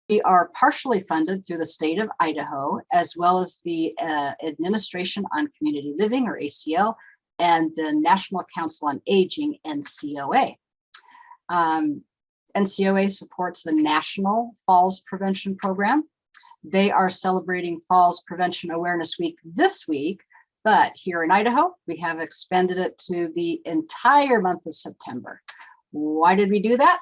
We are partially funded through the state of Idaho, as well as the Administration on Community Living, or ACL, and the National Council on Aging, NCOA. NCOA supports the National Falls Prevention Program. They are celebrating Falls Prevention Awareness Week this week, but here in Idaho, we have expanded it to the entire month of September. Why did we do that?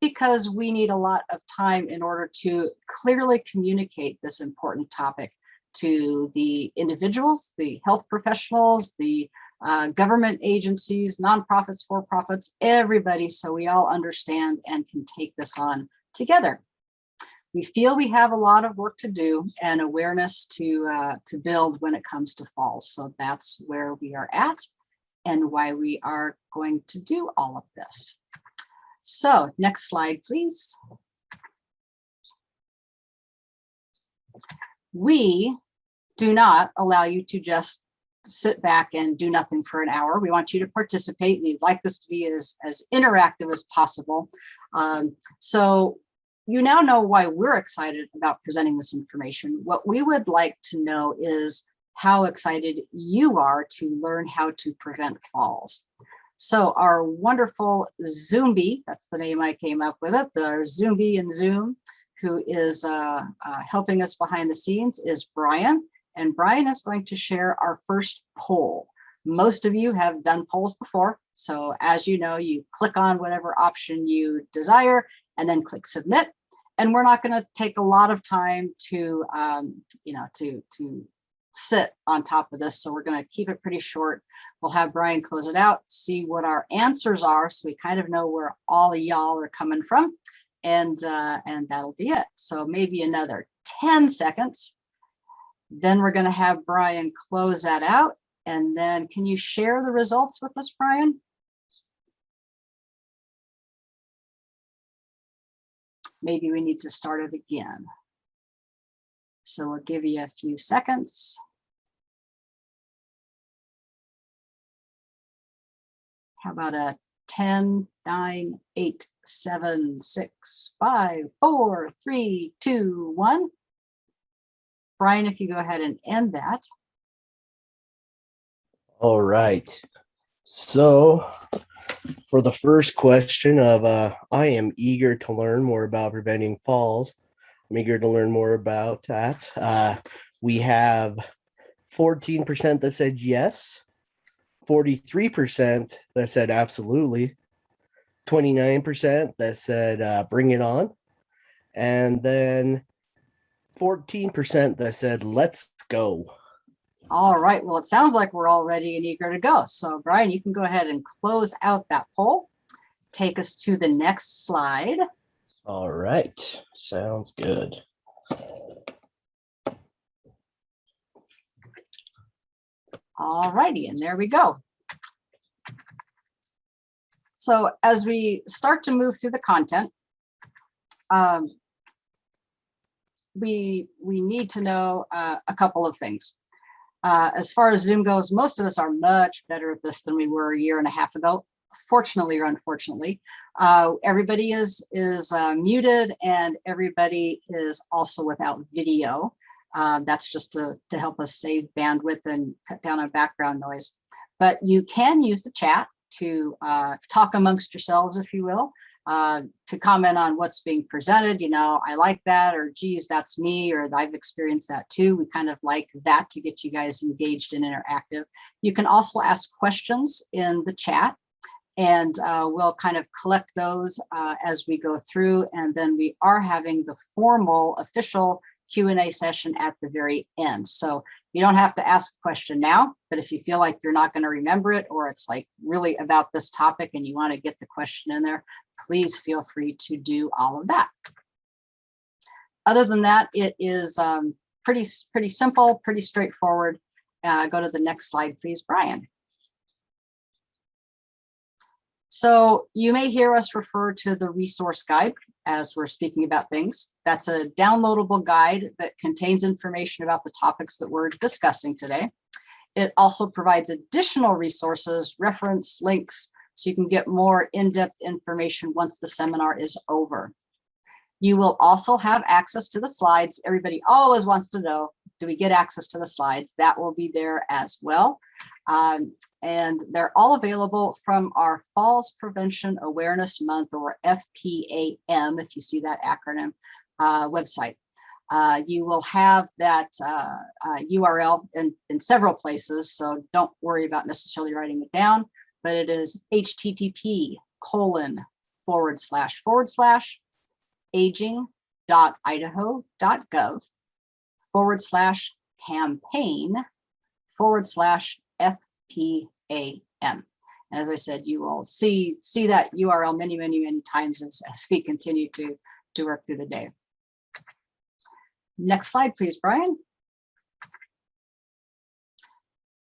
Because we need a lot of time in order to clearly communicate this important topic to the individuals, the health professionals, the government agencies, nonprofits, for-profits, everybody, so we all understand and can take this on together. We feel we have a lot of work to do and awareness to build when it comes to falls. So that's where we are at and why we are going to do all of this. So next slide, please. We do not allow you to just sit back and do nothing for an hour. We want you to participate. We'd like this to be as interactive as possible. So you now know why we're excited about presenting this information. What we would like to know is how excited you are to learn how to prevent falls. So our wonderful Zombie, that's the name I came up with it, the Zombie in Zoom, who is helping us behind the scenes, is Brian. And Brian is going to share our first poll. Most of you have done polls before. So as you know, you click on whatever option you desire and then click submit. And we're not going to take a lot of time to, to sit on top of this. So we're going to keep it pretty short. We'll have Brian close it out, see what our answers are, so we kind of know where all of y'all are coming from. And that'll be it. So maybe another 10 seconds. Then we're going to have Brian close that out. And then can you share the results with us, Brian? Maybe we need to start it again. So we'll give you a few seconds. How about a 10, 9, 8, 7, 6, 5, 4, 3, 2, 1. Brian, if you go ahead and end that. All right. So for the first question of I am eager to learn more about preventing falls. I'm eager to learn more about that. We have 14% that said yes, 43% that said absolutely, 29% that said bring it on, and then 14% that said let's go. All right, well, it sounds like we're all ready and eager to go. So Brian, you can go ahead and close out that poll. Take us to the next slide. All right, sounds good. All righty, and there we go. So as we start to move through the content, we need to know a couple of things. As far as Zoom goes, most of us are much better at this than we were a year and a half ago. Fortunately or unfortunately, everybody is muted and everybody is also without video. That's just to help us save bandwidth and cut down on background noise. But you can use the chat to talk amongst yourselves, if you will, to comment on what's being presented. You know, I like that, or geez, that's me, or I've experienced that too. We kind of like that to get you guys engaged and interactive. You can also ask questions in the chat, and we'll kind of collect those as we go through. And then we are having the formal official Q&A session at the very end. So you don't have to ask a question now, but if you feel like you're not going to remember it, or it's like really about this topic and you want to get the question in there, please feel free to do all of that. Other than that, it is pretty simple, pretty straightforward. Go to the next slide, please, Brian. So you may hear us refer to the resource guide as we're speaking about things. That's a downloadable guide that contains information about the topics that we're discussing today. It also provides additional resources, reference links, so you can get more in-depth information once the seminar is over. You will also have access to the slides. Everybody always wants to know, do we get access to the slides? That will be there as well. And they're all available from our Falls Prevention Awareness Month, or FPAM, if you see that acronym, website. You will have that URL in several places, so don't worry about necessarily writing it down, but it is http://aging.idaho.gov/campaign/FPAM. And as I said, you will see that URL many times as we continue to work through the day. Next slide, please, Brian.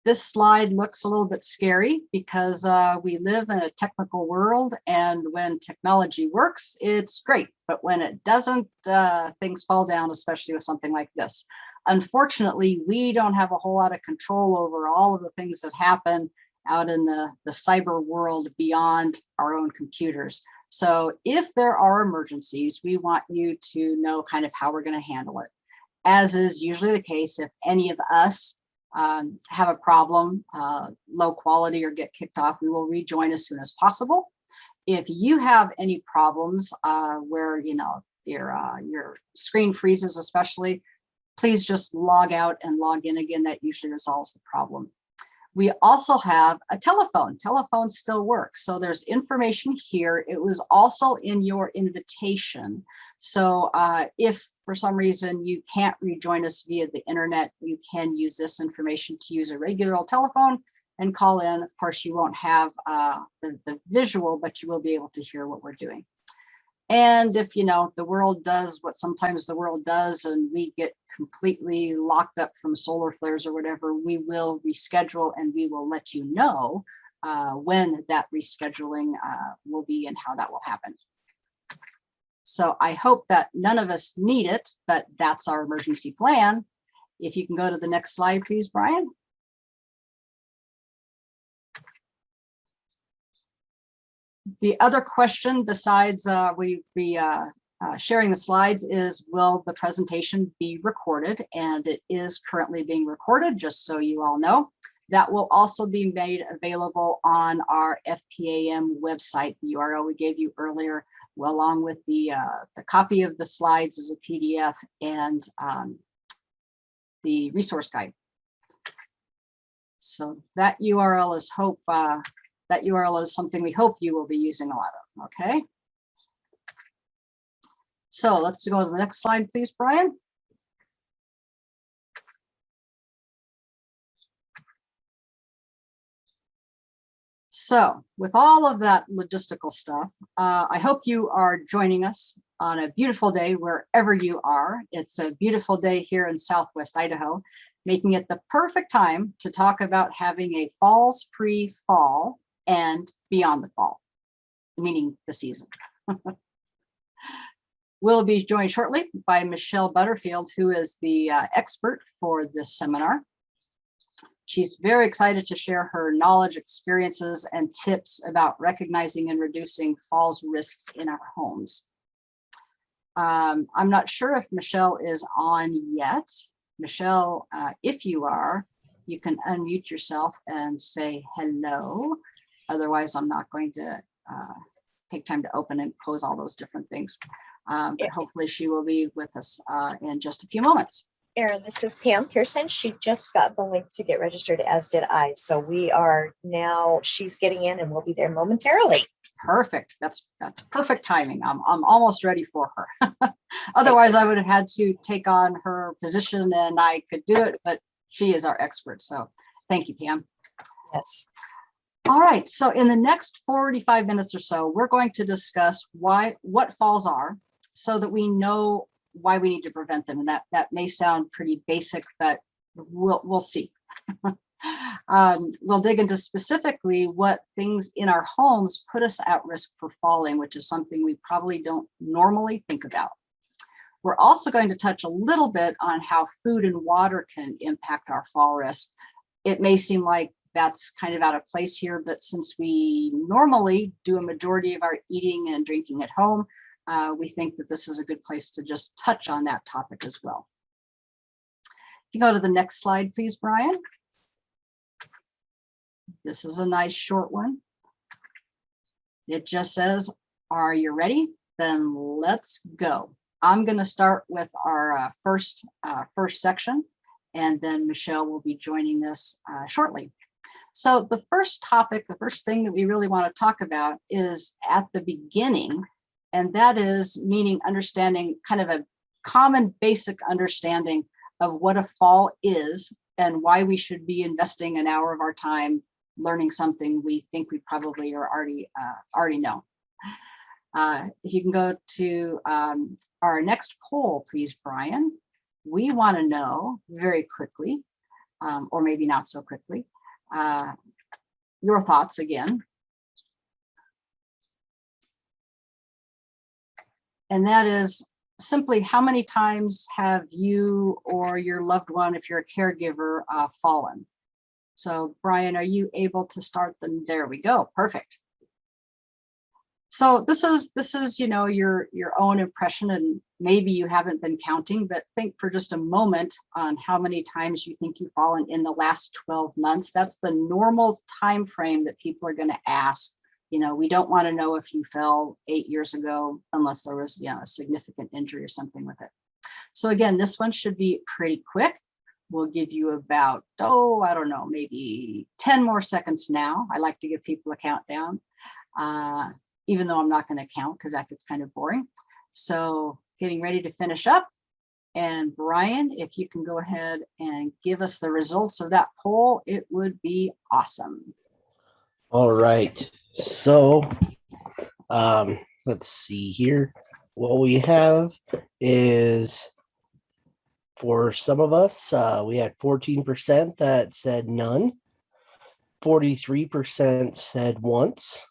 This slide looks a little bit scary because we live in a technical world, and when technology works, it's great. But when it doesn't, things fall down, especially with something like this. Unfortunately, we don't have a whole lot of control over all of the things that happen out in the cyber world beyond our own computers. So if there are emergencies, we want you to know kind of how we're going to handle it. As is usually the case, if any of us have a problem, low quality, or get kicked off, we will rejoin as soon as possible. If you have any problems where your screen freezes, especially, please just log out and log in again. That usually resolves the problem. We also have a telephone. Telephones still work, so there's information here. It was also in your invitation. So if for some reason you can't rejoin us via the internet, you can use this information to use a regular old telephone and call in. Of course, you won't have the visual, but you will be able to hear what we're doing. And if the world does what sometimes the world does, and we get completely locked up from solar flares or whatever, we will reschedule, and we will let you know when that rescheduling will be and how that will happen. So I hope that none of us need it, but that's our emergency plan. If you can go to the next slide, please, Brian. The other question, besides sharing the slides, is will the presentation be recorded? And it is currently being recorded, just so you all know. That will also be made available on our FPAM website, the URL we gave you earlier, along with the copy of the slides as a PDF and the resource guide. So that URL is that URL is something we hope you will be using a lot of, okay? So let's go to the next slide, please, Brian. So with all of that logistical stuff, I hope you are joining us on a beautiful day wherever you are. It's a beautiful day here in Southwest Idaho, making it the perfect time to talk about having a falls pre-fall and beyond the fall, meaning the season. We'll be joined shortly by Michelle Butterfield, who is the expert for this seminar. She's very excited to share her knowledge, experiences, and tips about recognizing and reducing falls risks in our homes. I'm not sure if Michelle is on yet. Michelle, if you are, you can unmute yourself and say hello. Otherwise, I'm not going to take time to open and close all those different things. But hopefully she will be with us in just a few moments. Erin, this is Pam Pearson. She just got the link to get registered, as did I. So we are now, she's getting in and we'll be there momentarily. Perfect. That's perfect timing. I'm almost ready for her. Otherwise, I would have had to take on her position and I could do it, but she is our expert. So thank you, Pam. Yes. All right. So in the next 45 minutes or so, we're going to discuss what falls are so that we know why we need to prevent them. And that may sound pretty basic, but we'll see. We'll dig into specifically what things in our homes put us at risk for falling, which is something we probably don't normally think about. We're also going to touch a little bit on how food and water can impact our fall risk. It may seem like that's kind of out of place here, but since we normally do a majority of our eating and drinking at home, we think that this is a good place to just touch on that topic as well. If you go to the next slide, please, Brian. This is a nice short one. It just says, are you ready? Then let's go. I'm going to start with our first section, and then Michelle will be joining us shortly. So the first topic, the first thing that we really want to talk about is at the beginning, and that is meaning understanding kind of a common basic understanding of what a fall is and why we should be investing an hour of our time learning something we think we probably are already know. If you can go to our next poll, please, Brian. We want to know very quickly, or maybe not so quickly, your thoughts again. And that is simply, how many times have you or your loved one, if you're a caregiver, fallen? So Brian, are you able to start them? There we go. Perfect. So this is your own impression, and maybe you haven't been counting, but think for just a moment on how many times you think you've fallen in the last 12 months. That's the normal time frame that people are going to ask. We don't want to know if you fell 8 years ago unless there was a significant injury or something with it. So again, this one should be pretty quick. We'll give you about, I don't know, maybe 10 more seconds now. I like to give people a countdown. Even though I'm not going to count because that gets kind of boring. So getting ready to finish up. And Brian, if you can go ahead and give us the results of that poll, it would be awesome. All right. So let's see here. What we have is, for some of us, we had 14% that said none, 43% said once,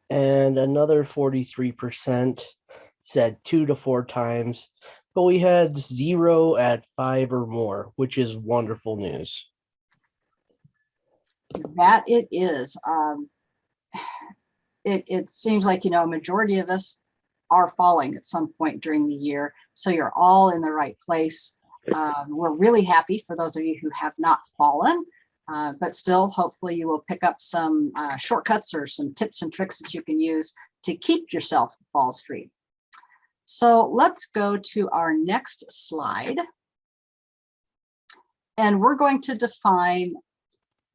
and another 43% said 2 to 4 times, but we had 0 at 5 or more, which is wonderful news. That it is. It seems like, a majority of us are falling at some point during the year. So you're all in the right place. We're really happy for those of you who have not fallen. But still, hopefully you will pick up some shortcuts or some tips and tricks that you can use to keep yourself falls free. So let's go to our next slide. And we're going to define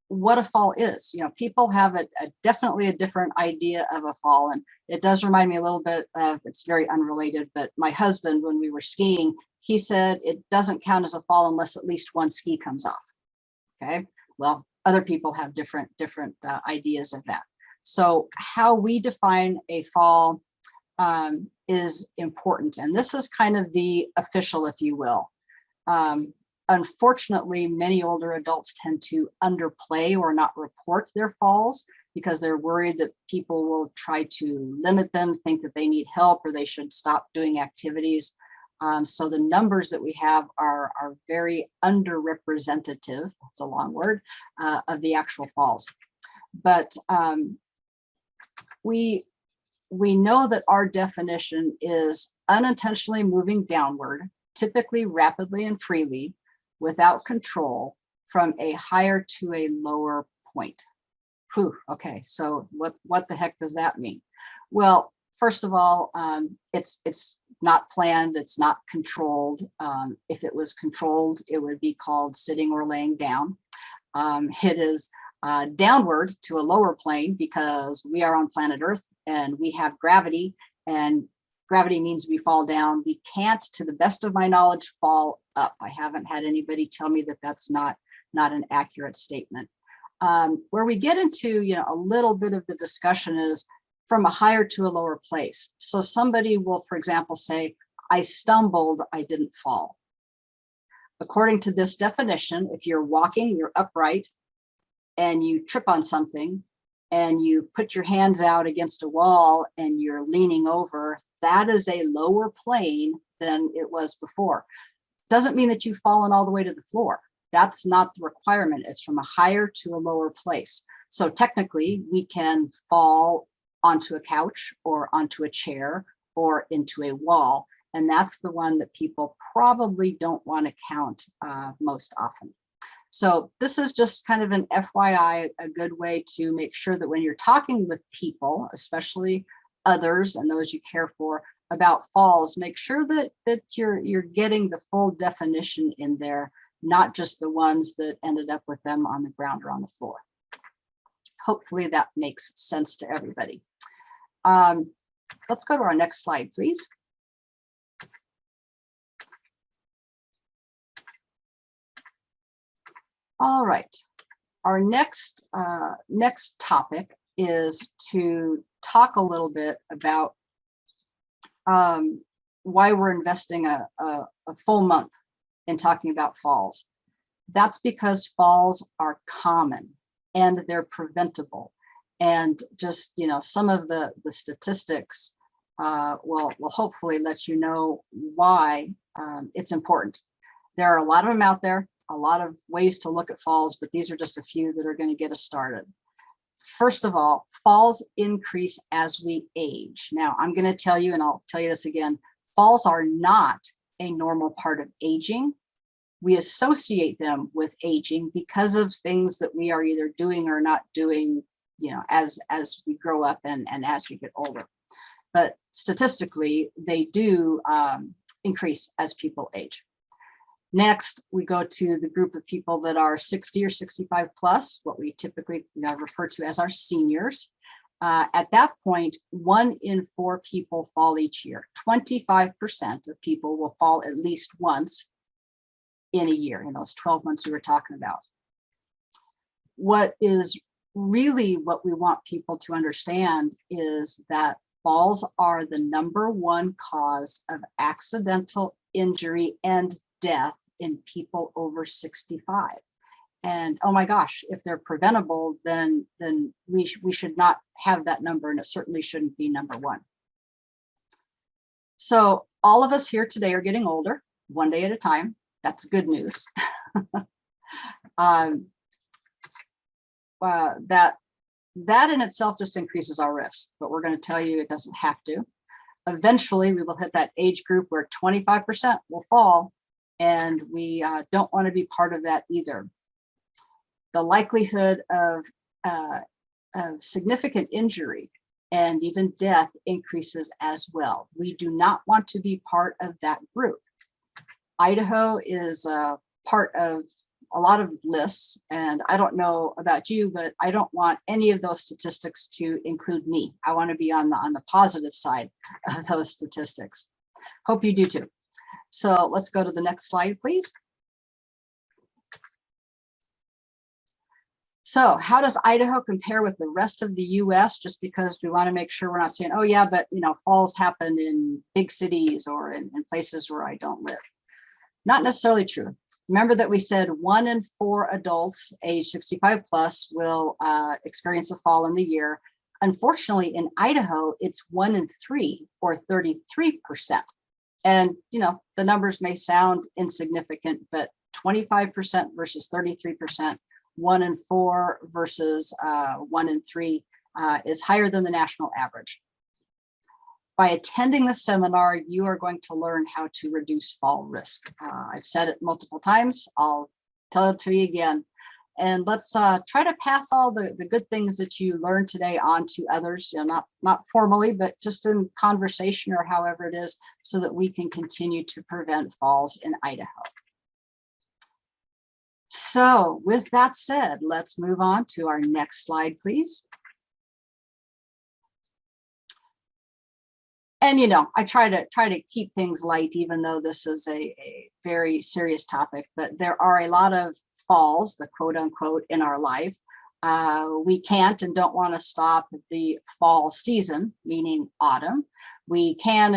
what a fall is. People have definitely a different idea of a fall. And it does remind me a little bit of, it's very unrelated, but my husband, when we were skiing, he said it doesn't count as a fall unless at least one ski comes off. Okay. Well, other people have different ideas of that. So how we define a fall is important. And this is kind of the official, if you will. Unfortunately, many older adults tend to underplay or not report their falls because they're worried that people will try to limit them, think that they need help or they should stop doing activities. So the numbers that we have are very underrepresentative, it's a long word, of the actual falls. But we know that our definition is unintentionally moving downward, typically rapidly and freely, without control, from a higher to a lower point. Whew, okay, so what the heck does that mean? Well, first of all, it's not planned, it's not controlled. If it was controlled, it would be called sitting or laying down. It is downward to a lower plane because we are on planet Earth and we have gravity, and gravity means we fall down. We can't, to the best of my knowledge, fall up. I haven't had anybody tell me that that's not an accurate statement. Where we get into a little bit of the discussion is from a higher to a lower place. So somebody will, for example, say, I stumbled, I didn't fall. According to this definition, if you're walking, you're upright, and you trip on something, and you put your hands out against a wall and you're leaning over, that is a lower plane than it was before. Doesn't mean that you've fallen all the way to the floor. That's not the requirement. It's from a higher to a lower place. So technically, we can fall onto a couch or onto a chair or into a wall. And that's the one that people probably don't want to count most often. So this is just kind of an FYI, a good way to make sure that when you're talking with people, especially others and those you care for, about falls, make sure that you're getting the full definition in there, not just the ones that ended up with them on the ground or on the floor. Hopefully that makes sense to everybody. Let's go to our next slide, please. All right, our next topic is to talk a little bit about why we're investing a full month in talking about falls. That's because falls are common and they're preventable. And just, you know, some of the statistics will hopefully let you know why it's important. There are a lot of them out there, a lot of ways to look at falls, but these are just a few that are going to get us started. First of all, falls increase as we age. Now, I'm going to tell you, and I'll tell you this again, falls are not a normal part of aging. We associate them with aging because of things that we are either doing or not doing, you know, as we grow up and as we get older. But statistically, they do increase as people age. Next, we go to the group of people that are 60 or 65 plus, what we typically refer to as our seniors. At that point, 1 in 4 people fall each year. 25% of people will fall at least once in a year, in those 12 months we were talking about. What is really what we want people to understand is that falls are the #1 cause of accidental injury and death in people over 65. And oh my gosh, if they're preventable, then we should not have that number, and it certainly shouldn't be #1. So all of us here today are getting older, one day at a time. That's good news. That in itself just increases our risk, but we're going to tell you it doesn't have to. Eventually, we will hit that age group where 25% will fall, and we don't want to be part of that either. The likelihood of significant injury and even death increases as well. We do not want to be part of that group. Idaho is part of a lot of lists, and I don't know about you, but I don't want any of those statistics to include me. I want to be on the positive side of those statistics. Hope you do too. So let's go to the next slide, please. So how does Idaho compare with the rest of the US? Just because we want to make sure we're not saying, oh yeah, but you know, falls happen in big cities or in places where I don't live. Not necessarily true. Remember that we said 1 in 4 adults age 65 plus will experience a fall in the year. Unfortunately, in Idaho, it's 1 in 3 or 33%. And you know, the numbers may sound insignificant, but 25% versus 33%, 1 in 4 versus 1 in 3 is higher than the national average. By attending the seminar, you are going to learn how to reduce fall risk. I've said it multiple times. I'll tell it to you again. And let's try to pass all the good things that you learned today on to others, you know, not formally, but just in conversation or however it is, so that we can continue to prevent falls in Idaho. So with that said, let's move on to our next slide, please. And you know, I try to keep things light, even though this is a very serious topic, but there are a lot of falls, the quote unquote, in our life. We can't and don't want to stop the fall season, meaning autumn. We can't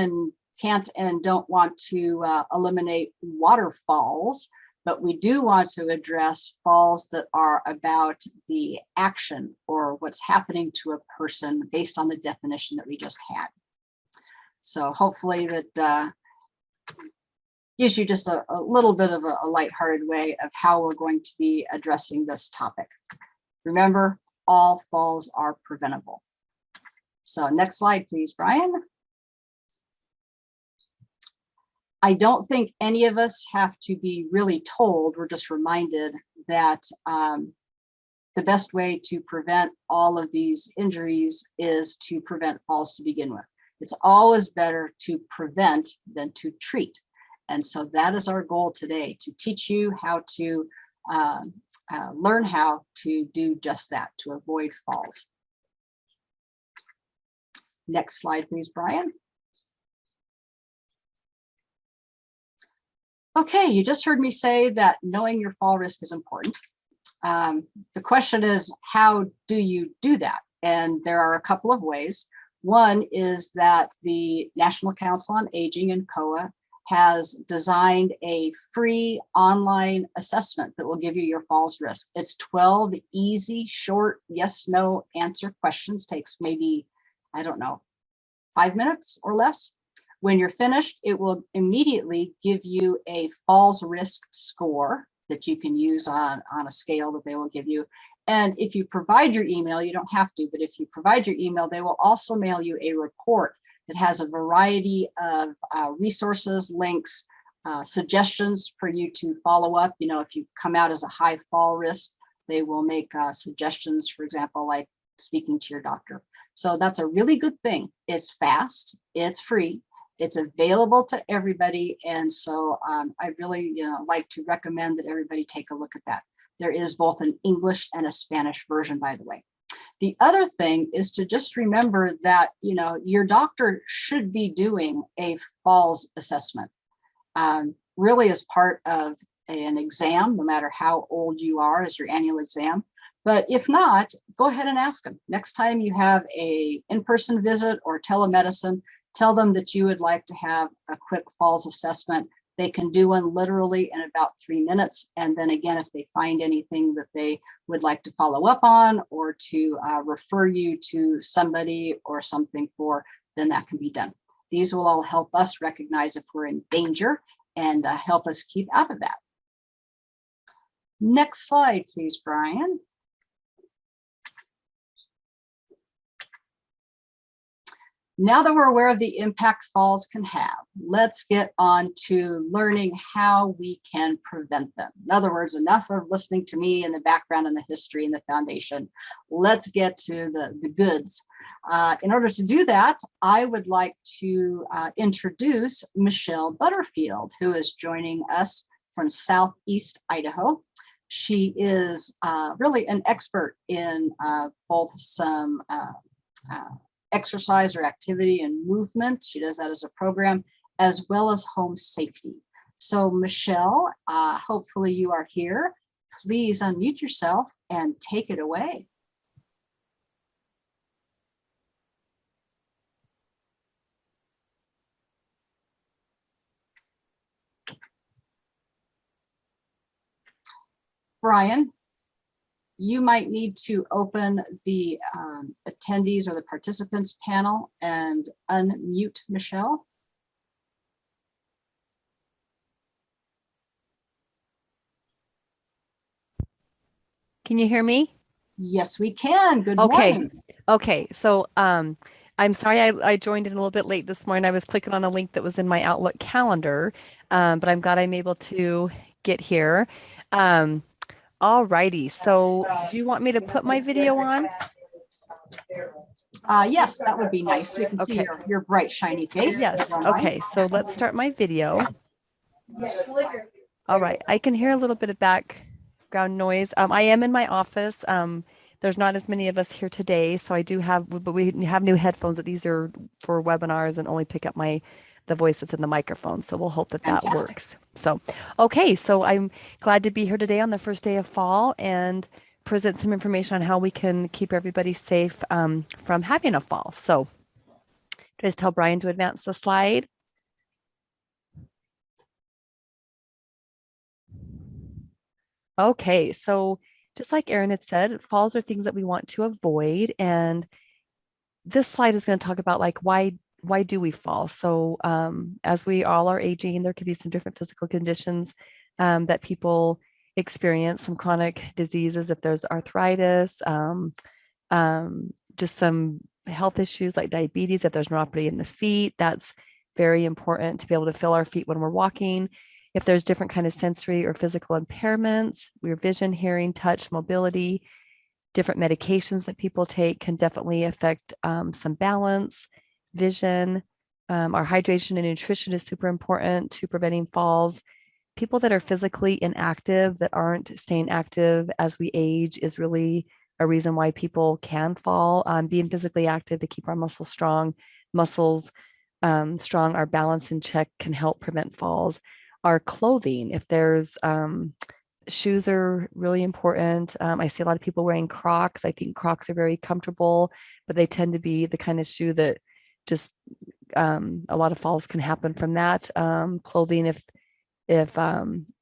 and don't want to eliminate waterfalls, but we do want to address falls that are about the action or what's happening to a person based on the definition that we just had. So hopefully that gives you just a little bit of a lighthearted way of how we're going to be addressing this topic. Remember, all falls are preventable. So next slide, please, Brian. I don't think any of us have to be really told. We're just reminded that the best way to prevent all of these injuries is to prevent falls to begin with. It's always better to prevent than to treat. And so that is our goal today, to teach you how to learn how to do just that, to avoid falls. Next slide, please, Brian. Okay, you just heard me say that knowing your fall risk is important. The question is, how do you do that? And there are a couple of ways. One is that the National Council on Aging and ICOA has designed a free online assessment that will give you your falls risk. It's 12 easy, short, yes, no answer questions. Takes maybe, I don't know, 5 minutes or less. When you're finished, it will immediately give you a falls risk score that you can use on a scale that they will give you. And if you provide your email, you don't have to, but if you provide your email, they will also mail you a report that has a variety of resources, links, suggestions for you to follow up. You know, if you come out as a high fall risk, they will make suggestions, for example, like speaking to your doctor. So that's a really good thing. It's fast, it's free, it's available to everybody. And so I really like to recommend that everybody take a look at that. There is both an English and a Spanish version, by the way. The other thing is to just remember that, your doctor should be doing a falls assessment, really as part of an exam, no matter how old you are, as your annual exam. But if not, go ahead and ask them. Next time you have a in-person visit or telemedicine, tell them that you would like to have a quick falls assessment. They can do one literally in about 3 minutes. And then again, if they find anything that they would like to follow up on or to refer you to somebody or something for, then that can be done. These will all help us recognize if we're in danger and help us keep out of that. Next slide, please, Brian. Now that we're aware of the impact falls can have, let's get on to learning how we can prevent them. In other words, enough of listening to me and the background and the history and the foundation. Let's get to the goods. In order to do that, I would like to introduce Michelle Butterfield, who is joining us from Southeast Idaho. She is really an expert in both some exercise or activity and movement. She does that as a program, as well as home safety. So Michelle, hopefully you are here. Please unmute yourself and take it away. Brian, you might need to open the attendees or the participants panel and unmute Michelle. Can you hear me? Yes, we can. Good Okay. morning. Okay. So I'm sorry I joined in a little bit late this morning. I was clicking on a link that was in my Outlook calendar, but I'm glad I'm able to get here. All righty. So do you want me to put my video on? Yes, that would be nice. We can see Okay. your bright, shiny face. Yes. Okay. So let's start my video. All right. I can hear a little bit of background noise. I am in my office. There's not as many of us here today, so I do have, but we have new headphones that these are for webinars and only pick up the voice that's in the microphone. So we'll hope that Fantastic. works. So, okay. So I'm glad to be here today on the first day of fall and present some information on how we can keep everybody safe from having a fall. So just tell Brian to advance the slide. Okay, so just like Erin had said, falls are things that we want to avoid. And this slide is going to talk about like why do we fall? So as we all are aging, there could be some different physical conditions that people experience, some chronic diseases, if there's arthritis, just some health issues like diabetes, if there's neuropathy in the feet, that's very important to be able to feel our feet when we're walking. If there's different kind of sensory or physical impairments, your vision, hearing, touch, mobility, different medications that people take can definitely affect some balance, vision. Our hydration and nutrition is super important to preventing falls. People that are physically inactive, that aren't staying active as we age, is really a reason why people can fall. Being physically active to keep our muscles strong, our balance in check can help prevent falls. Our clothing, if there's shoes are really important. I see a lot of people wearing Crocs. I think Crocs are very comfortable, but they tend to be the kind of shoe that just a lot of falls can happen from that. Clothing, if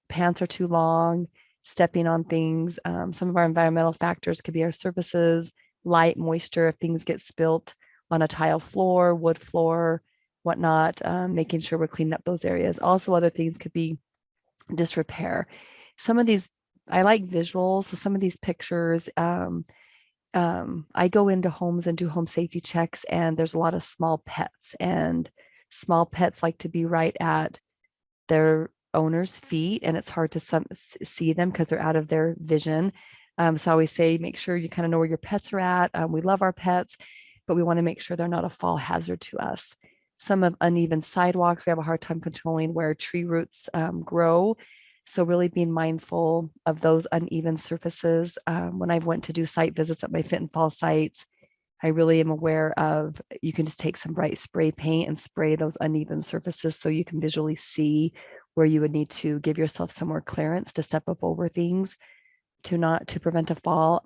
pants are too long, stepping on things. Some of our environmental factors could be our surfaces, light, moisture, if things get spilt on a tile floor, wood floor, whatnot, making sure we're cleaning up those areas. Also, other things could be disrepair. Some of these, I like visuals. So some of these pictures, I go into homes and do home safety checks, and there's a lot of small pets, and small pets like to be right at their owner's feet, and it's hard to see them because they're out of their vision. So I always say, make sure you kind of know where your pets are at. We love our pets, but we want to make sure they're not a fall hazard to us. Some of uneven sidewalks, we have a hard time controlling where tree roots grow. So really being mindful of those uneven surfaces. When I went to do site visits at my fit and fall sites, I really am aware of, you can just take some bright spray paint and spray those uneven surfaces so you can visually see where you would need to give yourself some more clearance to step up over things to prevent a fall.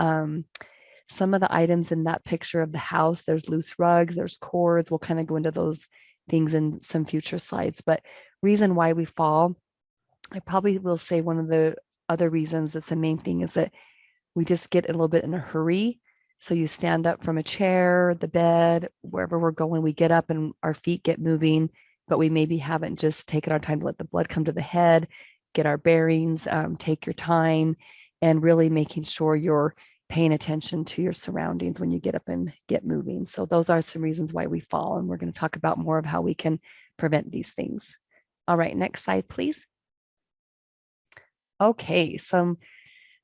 Some of the items in that picture of the house, there's loose rugs, there's cords. We'll kind of go into those things in some future slides. But reason why we fall, I probably will say one of the other reasons that's the main thing is that we just get a little bit in a hurry. So you stand up from a chair, the bed, wherever we're going, we get up and our feet get moving, but we maybe haven't just taken our time to let the blood come to the head, get our bearings, take your time, and really making sure you're paying attention to your surroundings when you get up and get moving. So those are some reasons why we fall, and we're going to talk about more of how we can prevent these things. All right, next slide, please. Okay, some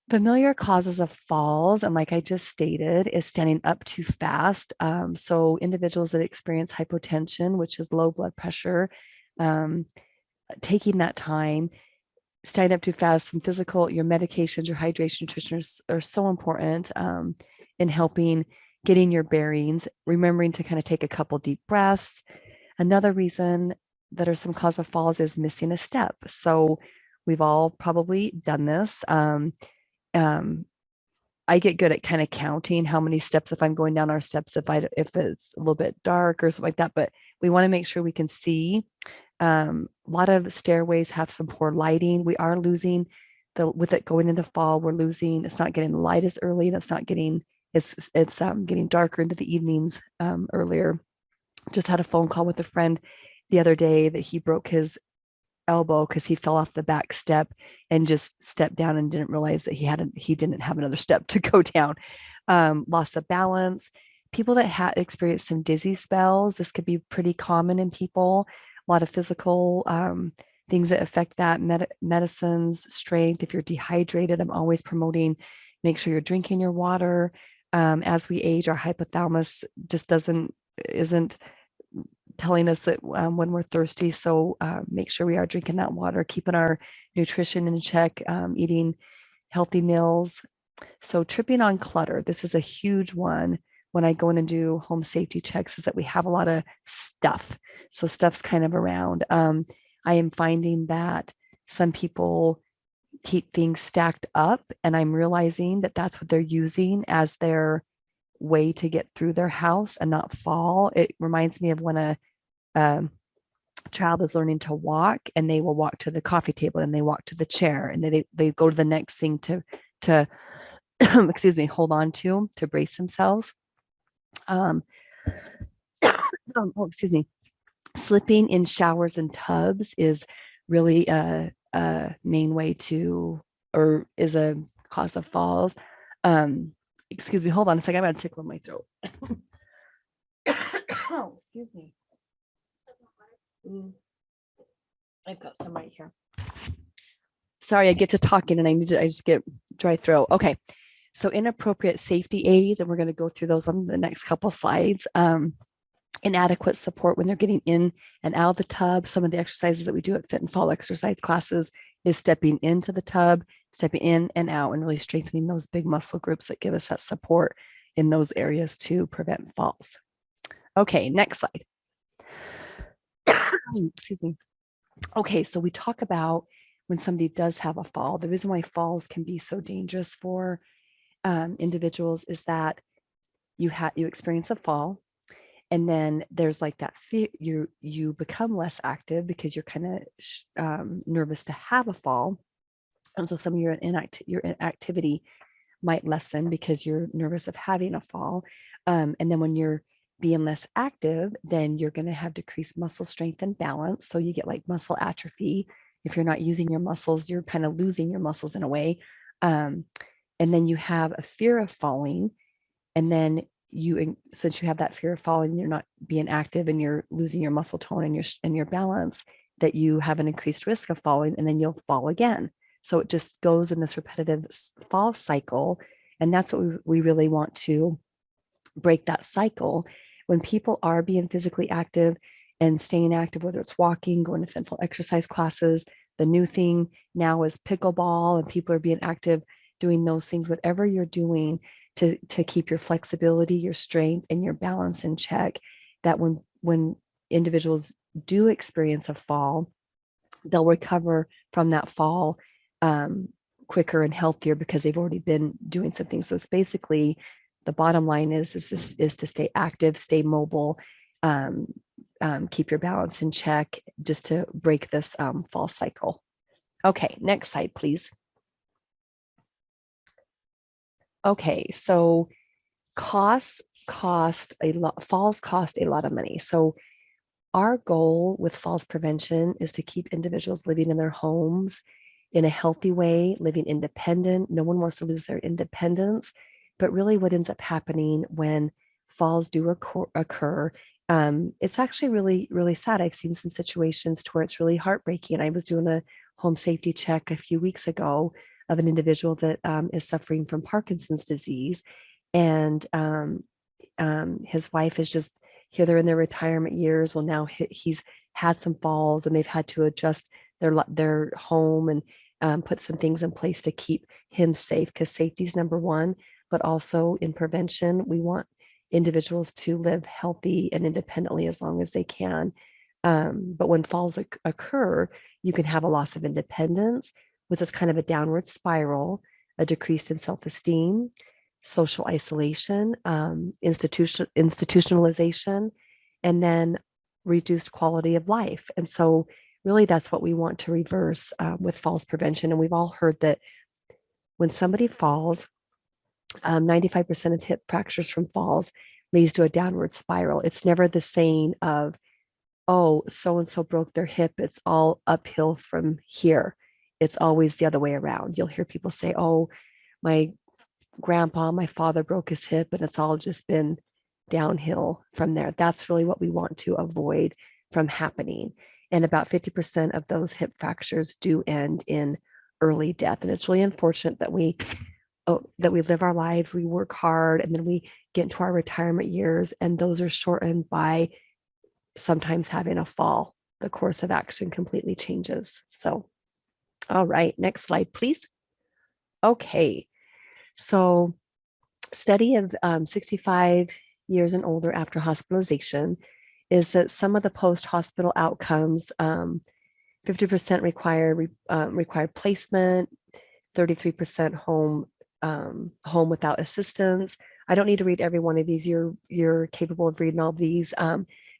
familiar causes of falls, and like I just stated, is standing up too fast. So individuals that experience hypotension, which is low blood pressure, taking that time, standing up too fast, some physical, your medications, your hydration, nutrition are so important in helping getting your bearings, remembering to kind of take a couple deep breaths. Another reason that are some cause of falls is missing a step. So we've all probably done this. I get good at kind of counting how many steps, if I'm going down our steps, if it's a little bit dark or something like that, but we want to make sure we can see. A lot of stairways have some poor lighting. We are losing with it going into fall, we're losing, it's not getting light as early, and it's getting darker into the evenings earlier. Just had a phone call with a friend the other day that he broke his elbow because he fell off the back step and just stepped down and didn't realize that he didn't have another step to go down. Loss of balance. People that experienced some dizzy spells, this could be pretty common in people. A lot of physical things that affect that. Medicines, strength. If you're dehydrated, I'm always promoting, make sure you're drinking your water. As we age, our hypothalamus just isn't telling us that when we're thirsty. So make sure we are drinking that water, keeping our nutrition in check, eating healthy meals. So tripping on clutter, this is a huge one when I go in and do home safety checks, is that we have a lot of stuff. So stuff's kind of around. I am finding that some people keep things stacked up, and I'm realizing that that's what they're using as their way to get through their house and not fall. It reminds me of when a child is learning to walk, and they will walk to the coffee table, and they walk to the chair, and they go to the next thing to excuse me, hold on to brace themselves. Oh, excuse me. Slipping in showers and tubs is really a main way or is a cause of falls. Excuse me, hold on a second. I'm gonna tickle my throat. Oh, excuse me. I've got some right here. Sorry, I get to talking and I just get dry throat. Okay. So inappropriate safety aids, and we're going to go through those on the next couple slides. Inadequate support when they're getting in and out of the tub. Some of the exercises that we do at Fit and Fall exercise classes is stepping into the tub, stepping in and out, and really strengthening those big muscle groups that give us that support in those areas to prevent falls. Okay, next slide. Excuse me. Okay, so we talk about when somebody does have a fall. The reason why falls can be so dangerous for individuals is that you experience a fall, and then there's like that fear, you become less active because you're kind of nervous to have a fall, and so some of your inactivity might lessen because you're nervous of having a fall, and then when you're being less active, then you're going to have decreased muscle strength and balance, so you get like muscle atrophy. If you're not using your muscles, you're kind of losing your muscles in a way, and then you have a fear of falling, and then since you have that fear of falling, you're not being active and you're losing your muscle tone and your balance, that you have an increased risk of falling, and then you'll fall again. So it just goes in this repetitive fall cycle. And that's what we really want to break, that cycle. When people are being physically active and staying active, whether it's walking, going to fitful exercise classes, the new thing now is pickleball, and people are being active doing those things, whatever you're doing to keep your flexibility, your strength, and your balance in check, that when individuals do experience a fall, they'll recover from that fall quicker and healthier because they've already been doing something. So it's basically, the bottom line is to stay active, stay mobile, keep your balance in check, just to break this fall cycle. Okay, next slide, please. Okay, so falls cost a lot of money. So our goal with falls prevention is to keep individuals living in their homes in a healthy way, living independent. No one wants to lose their independence, but really what ends up happening when falls do occur, it's actually really, really sad. I've seen some situations to where it's really heartbreaking. I was doing a home safety check a few weeks ago of an individual that is suffering from Parkinson's disease. And his wife is just here, they're in their retirement years. Well, now he's had some falls, and they've had to adjust their home and put some things in place to keep him safe, because safety is number one. But also in prevention, we want individuals to live healthy and independently as long as they can. But when falls occur, you can have a loss of independence, which is kind of a downward spiral, a decrease in self-esteem, social isolation, institutionalization, and then reduced quality of life. And so really that's what we want to reverse with falls prevention. And we've all heard that when somebody falls, 95% of hip fractures from falls leads to a downward spiral. It's never the saying of, oh, so-and-so broke their hip, it's all uphill from here. It's always the other way around. You'll hear people say, oh, my father broke his hip, and it's all just been downhill from there. That's really what we want to avoid from happening. And about 50% of those hip fractures do end in early death. And it's really unfortunate that we live our lives, we work hard, and then we get into our retirement years, and those are shortened by sometimes having a fall. The course of action completely changes. So, all right, next slide, please. Okay, so study of 65 years and older after hospitalization is that some of the post-hospital outcomes, 50% require placement, 33% home without assistance. I don't need to read every one of these. You're capable of reading all these.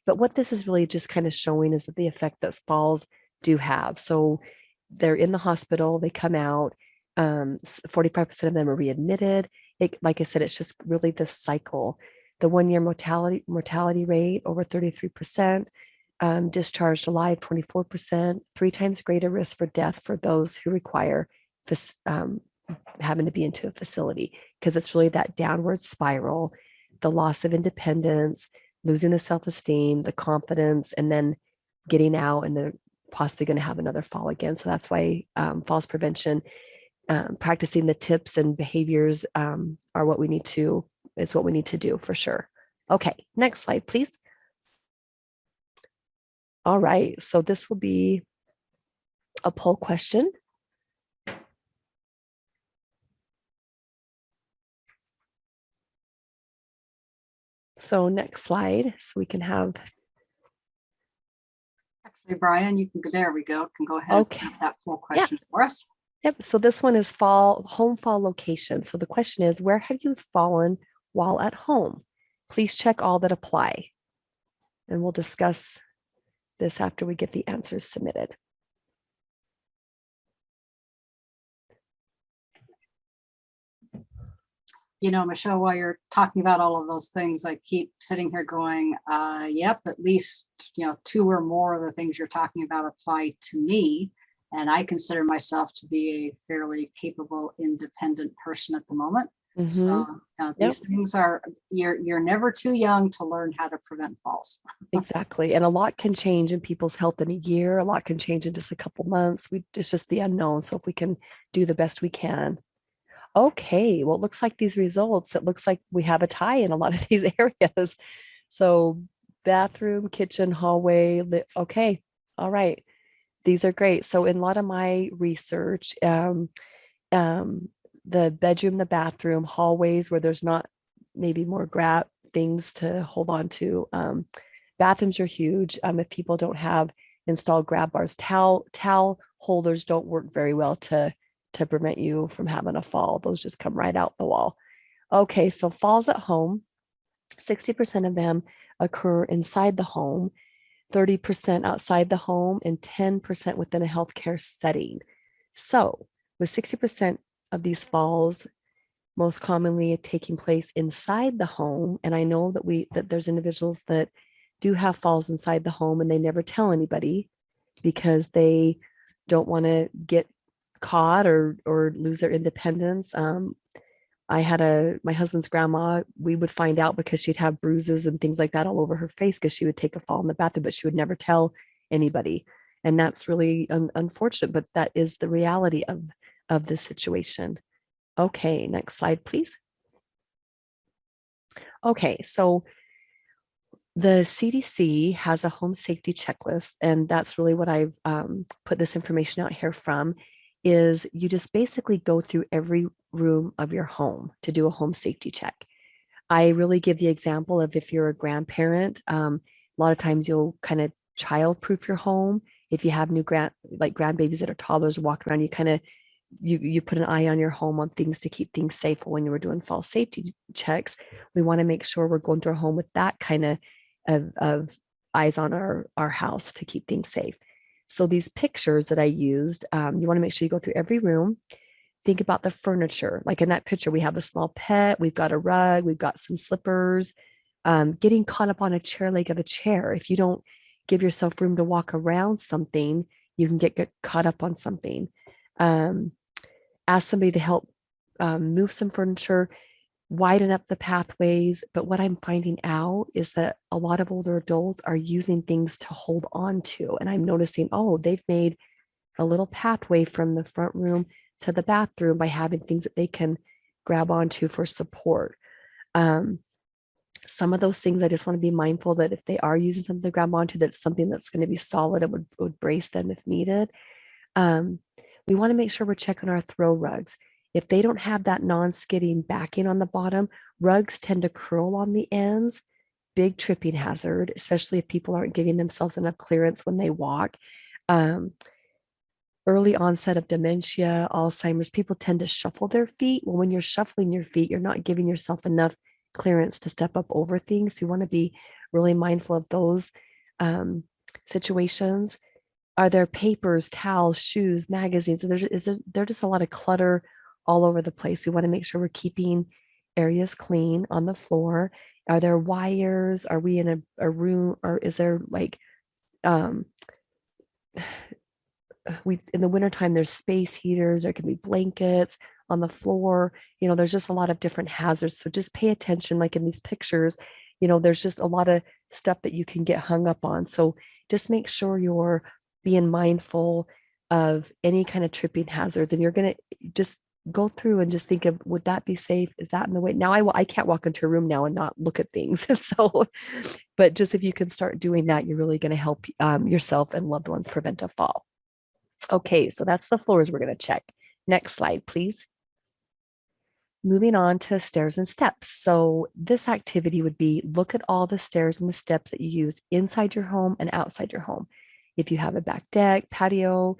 But what this is really just kind of showing is that the effect that falls do have. So they're in the hospital, they come out, 45% of them are readmitted. Like I said, it's just really this cycle. The 1-year mortality rate over 33%, discharged alive 24%, 3 times greater risk for death for those who require having to be into a facility, because it's really that downward spiral, the loss of independence, losing the self-esteem, the confidence, and then getting out and they're possibly going to have another fall again. So that's why falls prevention, practicing the tips and behaviors are what we need to do for sure. Okay, next slide, please. All right, so this will be a poll question. So next slide, so we can have. Actually, Brian, you can go, there we go, can go ahead Okay. and have that full question for us. Yep, so this one is home fall location. So the question is, where have you fallen while at home? Please check all that apply. And we'll discuss this after we get the answers submitted. You know, Michelle, while you're talking about all of those things, I keep sitting here going, yep, at least, you know, 2 or more of the things you're talking about apply to me. And I consider myself to be a fairly capable, independent person at the moment. So these things are, you're never too young to learn how to prevent falls. Exactly. And a lot can change in people's health in a year. A lot can change in just a couple months. It's just the unknown. So if we can do the best we can. Okay, well, it looks like these results, it looks like we have a tie in a lot of these areas. So bathroom, kitchen, hallway, okay, all right. These are great. So in a lot of my research, the bedroom, the bathroom, hallways where there's not maybe more grab things to hold on to. Bathrooms are huge. If people don't have installed grab bars, towel holders don't work very well to prevent you from having a fall. Those just come right out the wall. Okay, so falls at home, 60% of them occur inside the home, 30% outside the home, and 10% within a healthcare setting. So with 60% of these falls most commonly taking place inside the home, and I know that there's individuals that do have falls inside the home and they never tell anybody because they don't want to get caught or lose their independence. I had my husband's grandma, we would find out because she'd have bruises and things like that all over her face because she would take a fall in the bathroom, but she would never tell anybody. And that's really unfortunate, but that is the reality of this situation. Okay, next slide, please. Okay, so the CDC has a home safety checklist, and that's really what I've put this information out here from, is you just basically go through every room of your home to do a home safety check. I really give the example of if you're a grandparent, a lot of times you'll kind of child-proof your home. If you have new grandbabies that are toddlers walking around, you kind of you put an eye on your home on things to keep things safe. When you were doing fall safety checks, we want to make sure we're going through our home with that kind of eyes on our house to keep things safe. So these pictures that I used, you want to make sure you go through every room. Think about the furniture. Like in that picture, we have a small pet, we've got a rug, we've got some slippers, getting caught up on a chair leg of a chair. If you don't give yourself room to walk around something, you can get caught up on something. Ask somebody to help move some furniture, widen up the pathways. But what I'm finding out is that a lot of older adults are using things to hold on to. And I'm noticing, oh, they've made a little pathway from the front room to the bathroom by having things that they can grab onto for support. Some of those things, I just want to be mindful that if they are using something to grab onto, that's something that's going to be solid and would brace them if needed. We want to make sure we're checking our throw rugs. If they don't have that non-skidding backing on the bottom, rugs tend to curl on the ends, big tripping hazard, especially if people aren't giving themselves enough clearance when they walk. Early onset of dementia, Alzheimer's, people tend to shuffle their feet. Well, when you're shuffling your feet, you're not giving yourself enough clearance to step up over things. You want to be really mindful of those situations. Are there papers, towels, shoes, magazines? So there's just a lot of clutter all over the place. We want to make sure we're keeping areas clean on the floor. Are there wires? Are we in a room, or is there like in the wintertime, there's space heaters, there can be blankets on the floor. There's just a lot of different hazards. So just pay attention, like in these pictures, there's just a lot of stuff that you can get hung up on. So just make sure you're being mindful of any kind of tripping hazards. And you're going to just go through and just think of, would that be safe? Is that in the way? Now I can't walk into a room now and not look at things. So, but just if you can start doing that, you're really going to help yourself and loved ones prevent a fall. Okay, so that's the floors we're going to check. Next slide, please. Moving on to stairs and steps. So this activity would be look at all the stairs and the steps that you use inside your home and outside your home. If you have a back deck, patio,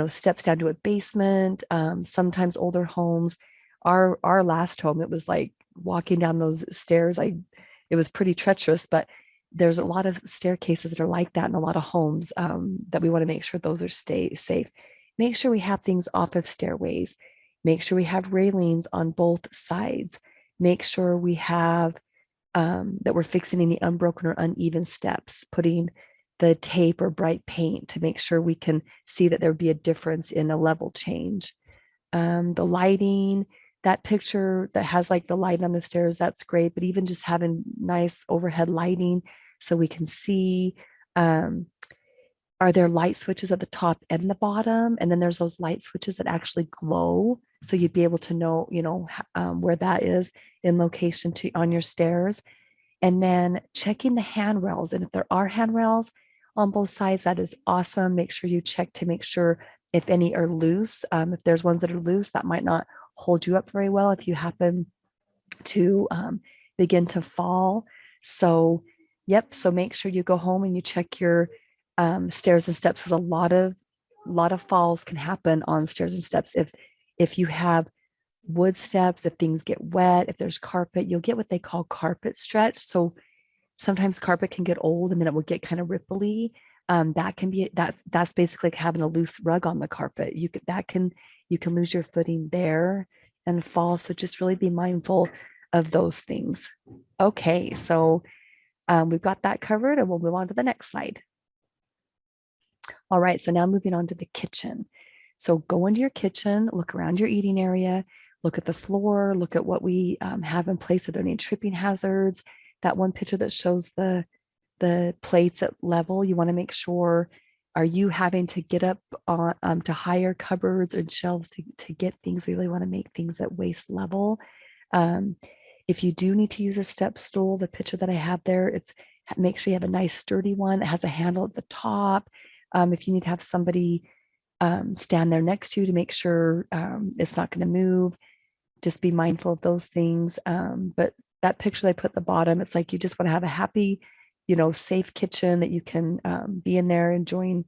steps down to a basement, sometimes older homes. Our last home, it was like walking down those stairs. It was pretty treacherous, but there's a lot of staircases that are like that in a lot of homes that we want to make sure those are stay safe. Make sure we have things off of stairways. Make sure we have railings on both sides. Make sure we have that we're fixing any unbroken or uneven steps, putting the tape or bright paint to make sure we can see that there would be a difference in a level change. The lighting, that picture that has like the light on the stairs, that's great. But even just having nice overhead lighting so we can see, are there light switches at the top and the bottom? And then there's those light switches that actually glow. So you'd be able to know, where that is in location on your stairs. And then checking the handrails. And if there are handrails on both sides, that is awesome. Make sure you check to make sure if any are loose. If there's ones that are loose, that might not hold you up very well if you happen to begin to fall. So, yep. So make sure you go home and you check your stairs and steps, because a lot of falls can happen on stairs and steps. If you have wood steps, if things get wet, if there's carpet, you'll get what they call carpet stretch. So sometimes carpet can get old and then it will get kind of ripply. That's basically like having a loose rug on the carpet. You can lose your footing there and fall. So just really be mindful of those things. Okay, so we've got that covered, and we'll move on to the next slide. All right, so now moving on to the kitchen. So go into your kitchen, look around your eating area, look at the floor, look at what we have in place. Are there any tripping hazards? That one picture that shows the plates at level, you want to make sure, are you having to get up on to higher cupboards and shelves to get things? We really want to make things at waist level. If you do need to use a step stool, the picture that I have there, make sure you have a nice sturdy one. It has a handle at the top. If you need to have somebody stand there next to you to make sure it's not going to move, just be mindful of those things. But that picture that I put at the bottom, it's like you just want to have a happy, safe kitchen that you can be in there enjoying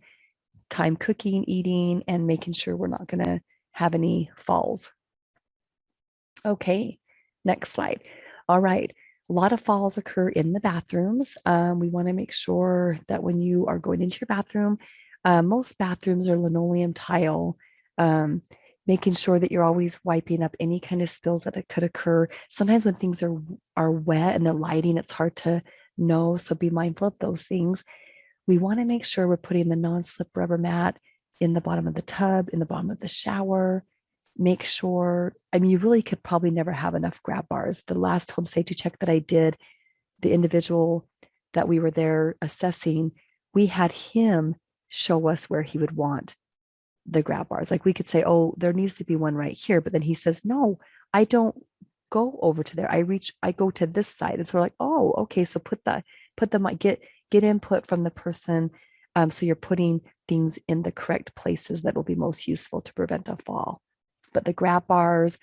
time cooking, eating, and making sure we're not going to have any falls. Okay, next slide. All right. A lot of falls occur in the bathrooms. We want to make sure that when you are going into your bathroom, most bathrooms are linoleum tile, making sure that you're always wiping up any kind of spills that could occur. Sometimes when things are wet and the lighting, it's hard to know. So be mindful of those things. We want to make sure we're putting the non-slip rubber mat in the bottom of the tub, in the bottom of the shower. Make sure, you really could probably never have enough grab bars. The last home safety check that I did, the individual that we were there assessing, we had him show us where he would want the grab bars. Like we could say, oh, there needs to be one right here. But then he says, no, I don't go over to there. I go to this side. And so we're like, oh, okay. So get input from the person. So you're putting things in the correct places that will be most useful to prevent a fall. But the grab bars,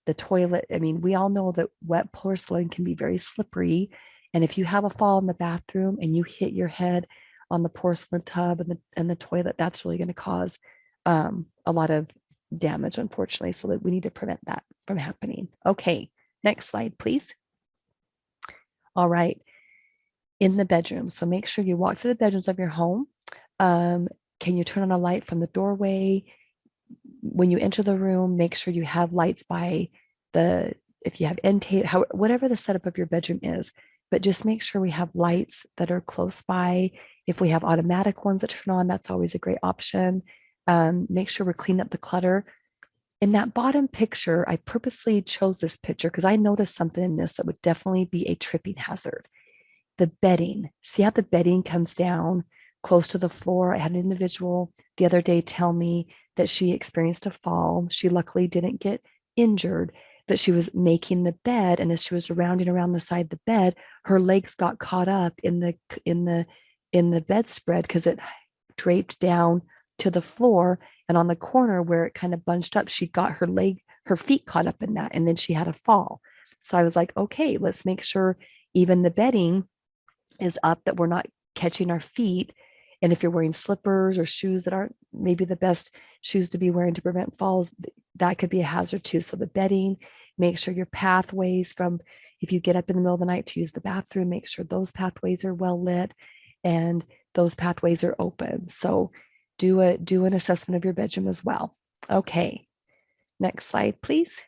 the toilet, we all know that wet porcelain can be very slippery. And if you have a fall in the bathroom and you hit your head on the porcelain tub and the toilet, that's really going to cause a lot of damage, unfortunately. So that we need to prevent that from happening. Okay, next slide, please. All right, in the bedroom. So make sure you walk through the bedrooms of your home. Can you turn on a light from the doorway? When you enter the room, make sure you have lights by if you have end table, whatever the setup of your bedroom is, but just make sure we have lights that are close by. If we have automatic ones that turn on, that's always a great option. Make sure we're cleaning up the clutter. In that bottom picture, I purposely chose this picture because I noticed something in this that would definitely be a tripping hazard. The bedding. See how the bedding comes down close to the floor. I had an individual the other day tell me that she experienced a fall. She luckily didn't get injured, but she was making the bed, and as she was rounding around the side of the bed, her legs got caught up in the bedspread because it draped down to the floor, and on the corner where it kind of bunched up, she got her feet caught up in that, and then she had a fall. So I was like, okay, let's make sure even the bedding is up, that we're not catching our feet. And if you're wearing slippers or shoes that aren't maybe the best shoes to be wearing to prevent falls, that could be a hazard too. So the bedding, make sure your pathways from, if you get up in the middle of the night to use the bathroom, make sure those pathways are well lit and those pathways are open. So do an assessment of your bedroom as well. Okay, next slide, please.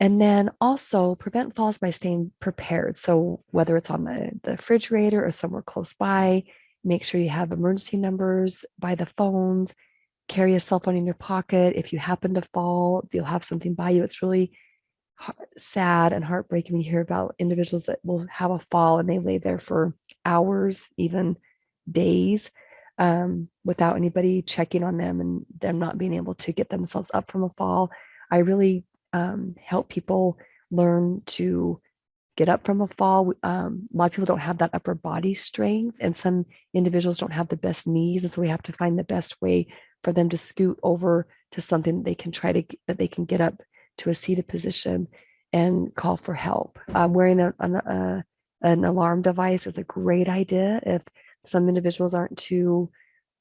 And then also prevent falls by staying prepared. So whether it's on the refrigerator or somewhere close by, make sure you have emergency numbers by the phones, carry a cell phone in your pocket. If you happen to fall, you'll have something by you. It's really sad and heartbreaking when you hear about individuals that will have a fall and they lay there for hours, even days, without anybody checking on them and them not being able to get themselves up from a fall. I really help people learn to get up from a fall. A lot of people don't have that upper body strength, and some individuals don't have the best knees, and so we have to find the best way for them to scoot over to something that they can that they can get up to a seated position and call for help. Wearing an alarm device is a great idea if some individuals aren't too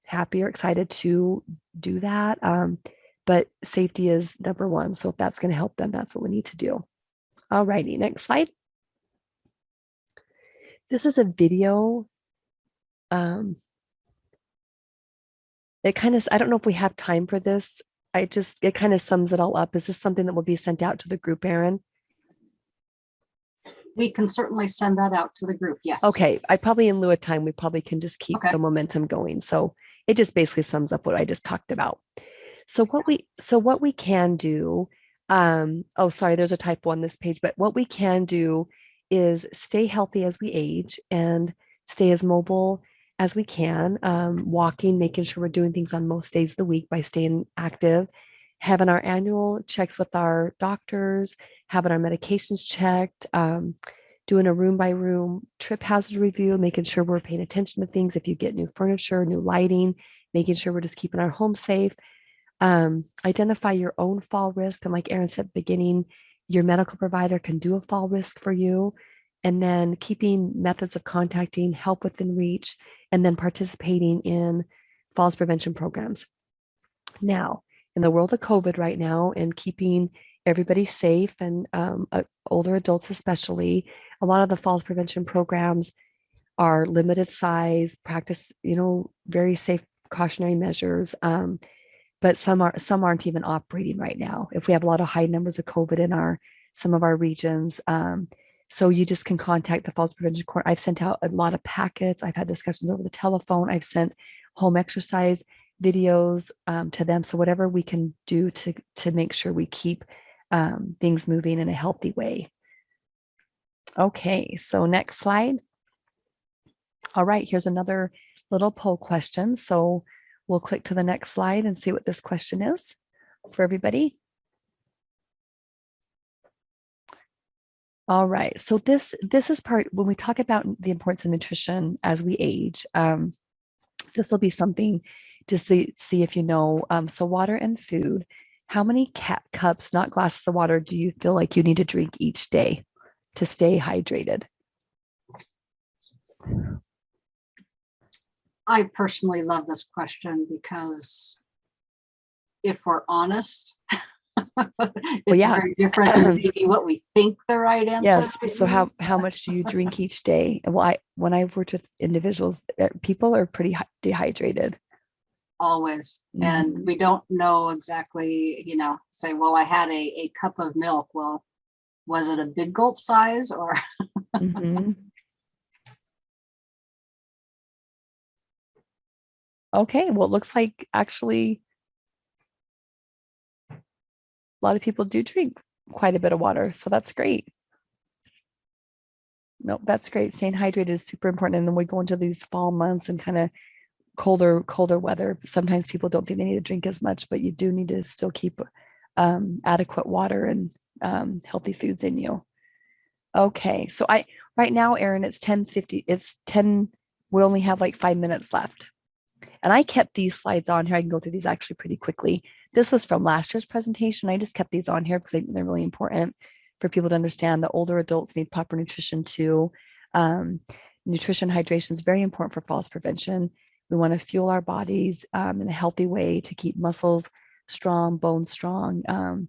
happy or excited to do that. But safety is number one. So if that's going to help them, that's what we need to do. All righty, next slide. This is a video. It kind of, I don't know if we have time for this. It kind of sums it all up. Is this something that will be sent out to the group, Erin? We can certainly send that out to the group, yes. Okay, I probably in lieu of time, we probably can just keep Okay. the momentum going. So it just basically sums up what I just talked about. So what we can do, oh, sorry, there's a typo on this page, but what we can do is stay healthy as we age and stay as mobile as we can, walking, making sure we're doing things on most days of the week by staying active, having our annual checks with our doctors, having our medications checked, doing a room by room trip hazard review, making sure we're paying attention to things. If you get new furniture, new lighting, making sure we're just keeping our home safe. Identify your own fall risk. And like Erin said at the beginning, your medical provider can do a fall risk for you. And then keeping methods of contacting help within reach, and then participating in falls prevention programs. Now, in the world of COVID right now and keeping everybody safe and older adults especially, a lot of the falls prevention programs are limited size, practice, very safe cautionary measures. But some aren't even operating right now. If we have a lot of high numbers of COVID in some of our regions, so you just can contact the Falls Prevention Court. I've sent out a lot of packets. I've had discussions over the telephone. I've sent home exercise videos to them. So whatever we can do to make sure we keep things moving in a healthy way. Okay, so next slide. All right, here's another little poll question. So we'll click to the next slide and see what this question is for everybody. All right, so this is part, when we talk about the importance of nutrition as we age, this will be something to see if you know. So water and food, how many cups, not glasses of water, do you feel like you need to drink each day to stay hydrated? I personally love this question because if we're honest, it's very different than maybe what we think the right answer. Yes. So how much do you when I've worked with individuals, people are pretty dehydrated. Always. And we don't know exactly, say, well, I had a cup of milk. Well, was it a big gulp size or? Okay, well, it looks like actually a lot of people do drink quite a bit of water, so that's great. No, that's great. Staying hydrated is super important. And then we go into these fall months and kind of colder weather. Sometimes people don't think they need to drink as much, but you do need to still keep adequate water and healthy foods in you. Okay, so right now, Erin, it's 10:50. It's 10. We only have like 5 minutes left. And I kept these slides on here. I can go through these actually pretty quickly. This was from last year's presentation. I just kept these on here because I think they're really important for people to understand that older adults need proper nutrition too. Nutrition hydration is very important for falls prevention. We want to fuel our bodies in a healthy way to keep muscles strong, bones strong.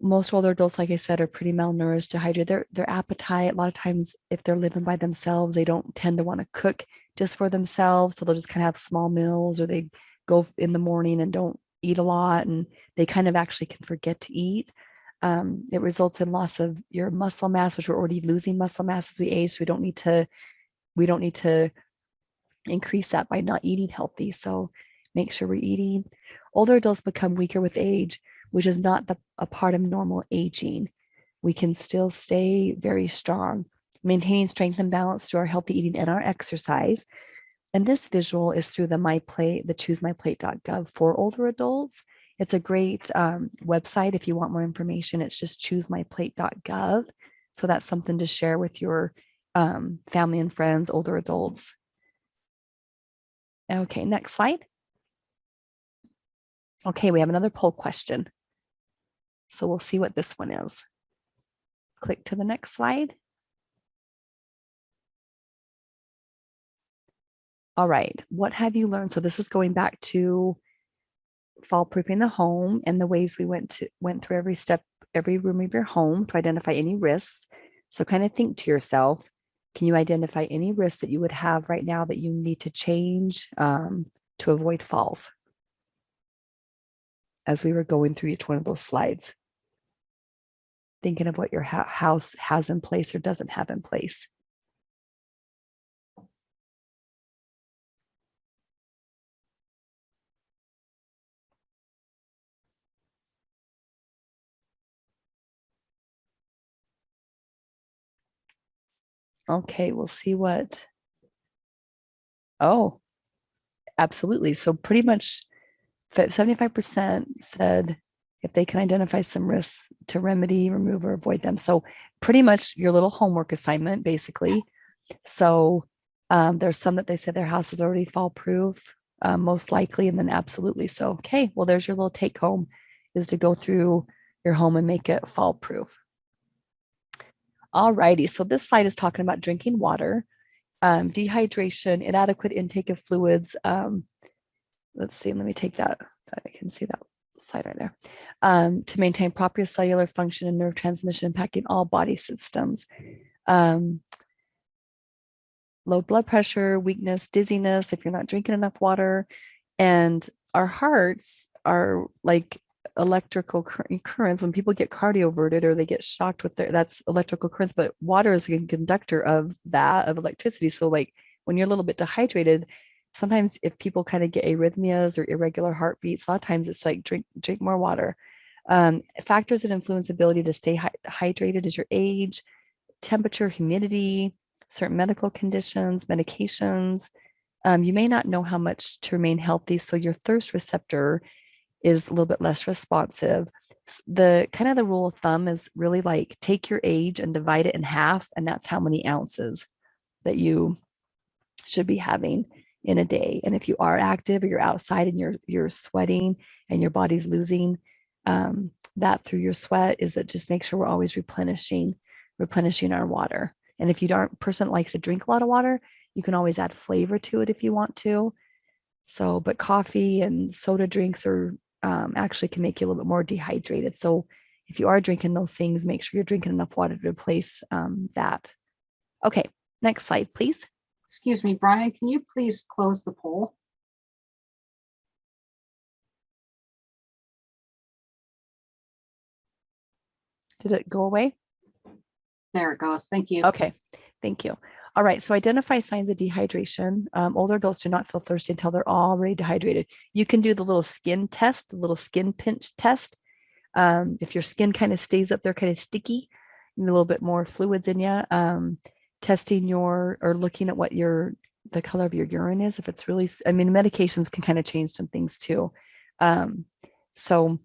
Most older adults, like I said, are pretty malnourished, dehydrated. Their appetite, a lot of times, if they're living by themselves, they don't tend to want to cook just for themselves. So they'll just kind of have small meals, or they go in the morning and don't eat a lot, and they kind of actually can forget to eat. It results in loss of your muscle mass, which we're already losing muscle mass as we age. So we don't need to increase that by not eating healthy. So make sure we're eating. Older adults become weaker with age, which is not a part of normal aging. We can still stay very strong, maintaining strength and balance through our healthy eating and our exercise. And this visual is through the choosemyplate.gov for older adults. It's a great website if you want more information. It's just choosemyplate.gov. So that's something to share with your family and friends, older adults. Okay, next slide. Okay, we have another poll question. So we'll see what this one is. Click to the next slide. All right, what have you learned? So this is going back to fall proofing the home and the ways we went through every step, every room of your home to identify any risks. So kind of think to yourself, can you identify any risks that you would have right now that you need to change to avoid falls? As we were going through each one of those slides, thinking of what your house has in place or doesn't have in place. Okay, we'll see what. Oh, absolutely. So pretty much 75% said if they can identify some risks to remedy, remove, or avoid them. So pretty much your little homework assignment, basically. So there's some that they said their house is already fall proof, most likely, and then absolutely. So, okay, well, there's your little take home, is to go through your home and make it fall proof. All righty, so this slide is talking about drinking water, dehydration, inadequate intake of fluids. Let's see, let me take that. I can see that slide right there. To maintain proper cellular function and nerve transmission, impacting all body systems. Low blood pressure, weakness, dizziness, if you're not drinking enough water. And our hearts are like electrical currents. When people get cardioverted or they get shocked with that's electrical currents, but water is a conductor of electricity. So like when you're a little bit dehydrated, sometimes if people kind of get arrhythmias or irregular heartbeats, a lot of times it's like drink more water. Factors that influence ability to stay hydrated is your age, temperature, humidity, certain medical conditions, medications. You may not know how much to remain healthy, so your thirst receptor is a little bit less responsive. The kind of the rule of thumb is really like take your age and divide it in half, and that's how many ounces that you should be having in a day. And if you are active or you're outside and you're sweating and your body's losing that through your sweat, is that just make sure we're always replenishing our water. And if you aren't a person that likes to drink a lot of water, you can always add flavor to it if you want to. So, but coffee and soda drinks are actually can make you a little bit more dehydrated. So if you are drinking those things, make sure you're drinking enough water to replace that. Okay, next slide, please. Excuse me, Brian, can you please close the poll? Did it go away? There it goes. Thank you. Okay, thank you. All right, so identify signs of dehydration. Older adults do not feel thirsty until they're already dehydrated. You can do the little skin test, the little skin pinch test. If your skin kind of stays up there kind of sticky, a little bit more fluids in you. Testing or looking at what the color of your urine is. If it's really, I mean, medications can kind of change some things too. So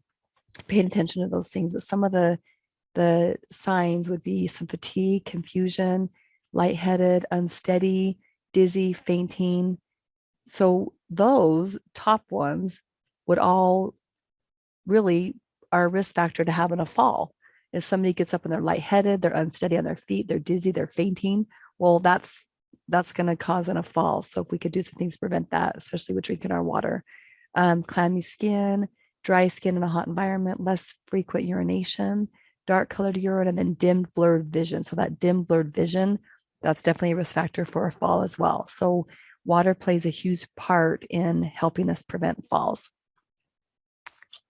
paying attention to those things, but some of the signs would be some fatigue, confusion, lightheaded, unsteady, dizzy, fainting. So those top ones would all really are a risk factor to having a fall. If somebody gets up and they're lightheaded, they're unsteady on their feet, they're dizzy, they're fainting, well, that's going to cause a fall. So if we could do some things to prevent that, especially with drinking our water. Clammy skin, dry skin in a hot environment, less frequent urination, dark colored urine, and then dimmed, blurred vision. So that dim, blurred vision, that's definitely a risk factor for a fall as well. So water plays a huge part in helping us prevent falls.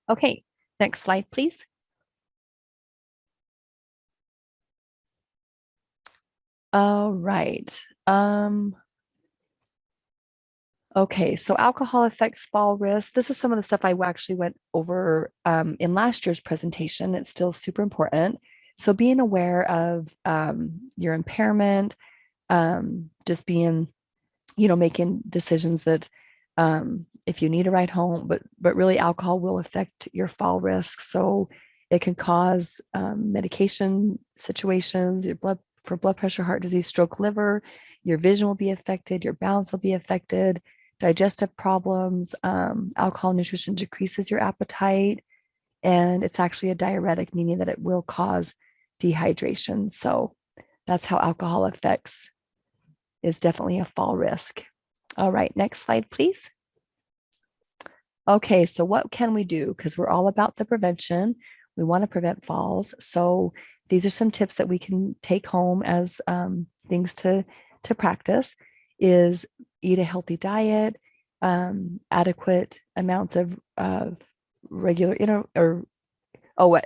Okay, next slide, please. All right. Okay, so alcohol affects fall risk. This is some of the stuff I actually went over in last year's presentation. It's still super important. So being aware of your impairment, just being, making decisions that if you need a ride home, but really alcohol will affect your fall risk. So it can cause medication situations, for blood pressure, heart disease, stroke, liver. Your vision will be affected, your balance will be affected, digestive problems. Alcohol nutrition decreases your appetite, and it's actually a diuretic, meaning that it will cause dehydration. So that's how alcohol affects, is definitely a fall risk. All right, next slide, please. Okay, so what can we do? Because we're all about the prevention. We want to prevent falls. So these are some tips that we can take home as things to practice. Is eat a healthy diet, adequate amounts of regular,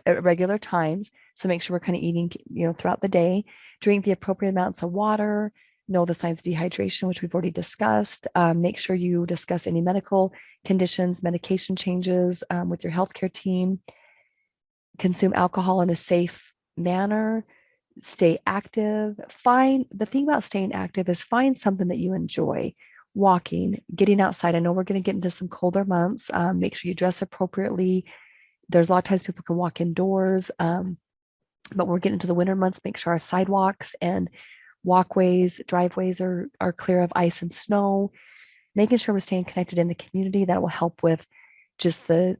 at regular times. So make sure we're kind of eating, throughout the day. Drink the appropriate amounts of water. Know the signs of dehydration, which we've already discussed. Make sure you discuss any medical conditions, medication changes with your healthcare team. Consume alcohol in a safe manner. Stay active. The thing about staying active is find something that you enjoy. Walking, getting outside. I know we're going to get into some colder months. Make sure you dress appropriately. There's a lot of times people can walk indoors, but we're getting into the winter months. Make sure our sidewalks and walkways, driveways are clear of ice and snow. Making sure we're staying connected in the community. That will help with just the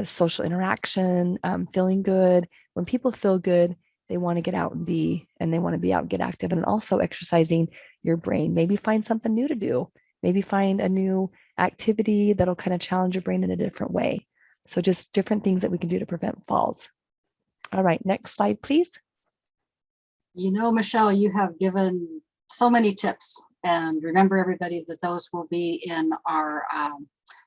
social interaction, feeling good. When people feel good, they want to get out and they want to be out and get active. And also exercising your brain. Maybe find something new to do. Maybe find a new activity that'll kind of challenge your brain in a different way. So just different things that we can do to prevent falls. All right, next slide, please. Michelle, you have given so many tips, and remember everybody that those will be in our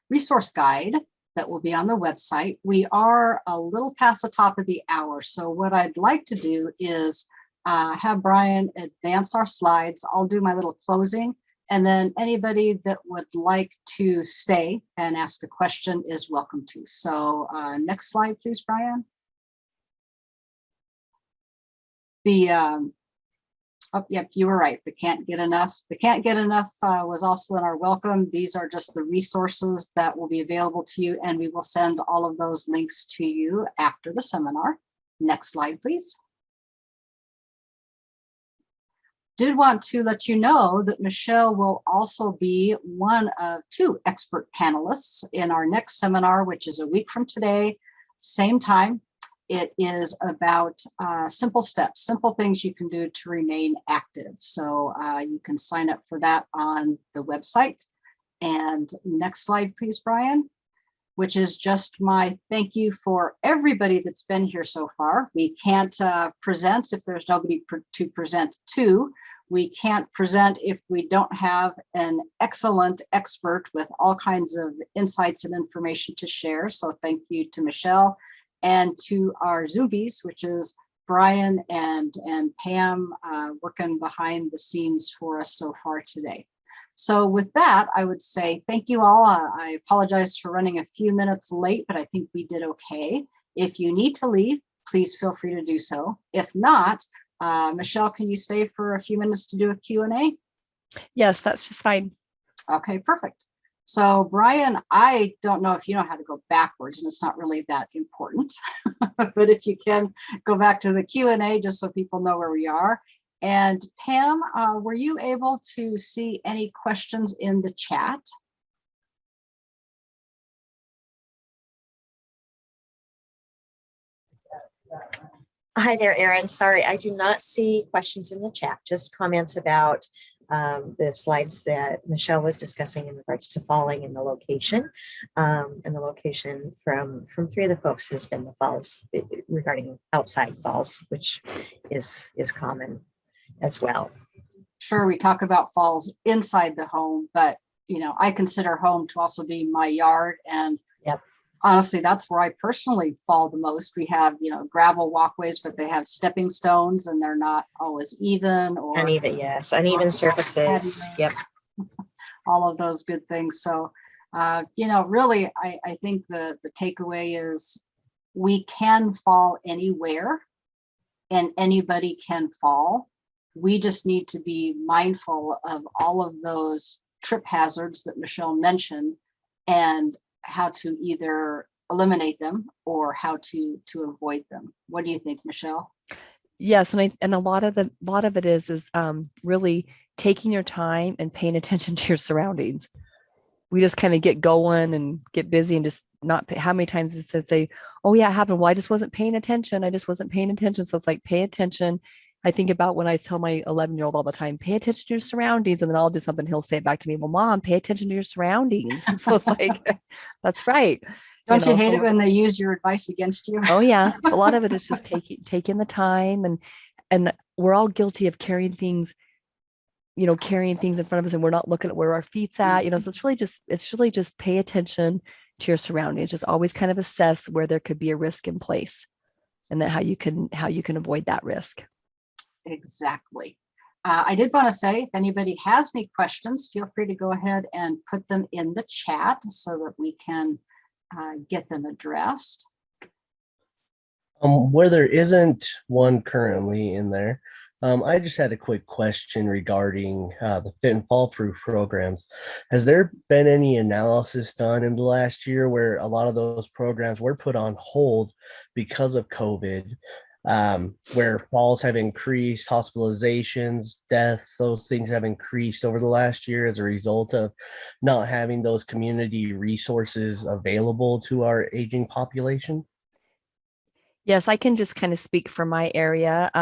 resource guide that will be on the website. We are a little past the top of the hour. So what I'd like to do is have Brian advance our slides. I'll do my little closing, and then anybody that would like to stay and ask a question is welcome to. So next slide, please, Brian. Yep, you were right. The can't get enough. The can't get enough was also in our welcome. These are just the resources that will be available to you, and we will send all of those links to you after the seminar. Next slide, please. Did want to let you know that Michelle will also be one of 2 expert panelists in our next seminar, which is a week from today, same time. It is about simple steps, simple things you can do to remain active. So you can sign up for that on the website. And next slide, please, Brian, which is just my thank you for everybody that's been here so far. We can't present if there's nobody to present to. We can't present if we don't have an excellent expert with all kinds of insights and information to share. So thank you to Michelle. And to our Zoomies, which is Brian and Pam working behind the scenes for us so far today. So with that, I would say thank you all. I apologize for running a few minutes late, but I think we did okay. If you need to leave, please feel free to do so. If not, Michelle, can you stay for a few minutes to do a Q&A? Yes, that's just fine. Okay, perfect. So Brian, I don't know if you know how to go backwards, and it's not really that important, but if you can go back to the Q&A just so people know where we are. And Pam, were you able to see any questions in the chat? Hi there, Erin. Sorry, I do not see questions in the chat, just comments about the slides that Michelle was discussing in regards to falling and the location. And the location from three of the folks has been the falls regarding outside falls, which is common as well. Sure, we talk about falls inside the home, but I consider home to also be my yard, and yep. Honestly, that's where I personally fall the most. We have, gravel walkways, but they have stepping stones and they're not always even, or uneven, yes, uneven surfaces. Yep. All of those good things. So, really, I think the takeaway is we can fall anywhere and anybody can fall. We just need to be mindful of all of those trip hazards that Michelle mentioned, and how to either eliminate them or how to avoid them. What do you think, Michelle? Yes, and a lot of it is really taking your time and paying attention to your surroundings. We just kind of get going and get busy and just not pay. How many times does it say, "Oh yeah, it happened"? Well, I just wasn't paying attention. So it's like, pay attention. I think about when I tell my 11-year-old all the time, pay attention to your surroundings. And then I'll do something. He'll say it back to me, well, Mom, pay attention to your surroundings. And so it's like, that's right. Don't you hate it when they use your advice against you? Oh yeah. A lot of it is just taking the time, and we're all guilty of carrying things in front of us, and we're not looking at where our feet's at, so it's really just pay attention to your surroundings. Just always kind of assess where there could be a risk in place, and then how you can avoid that risk. Exactly. I did want to say, if anybody has any questions, feel free to go ahead and put them in the chat so that we can get them addressed. Where there isn't one currently in there, I just had a quick question regarding the fit and fall proof programs. Has there been any analysis done in the last year where a lot of those programs were put on hold because of COVID? Where falls have increased, hospitalizations, deaths, those things have increased over the last year as a result of not having those community resources available to our aging population? Yes, I can just kind of speak for my area. We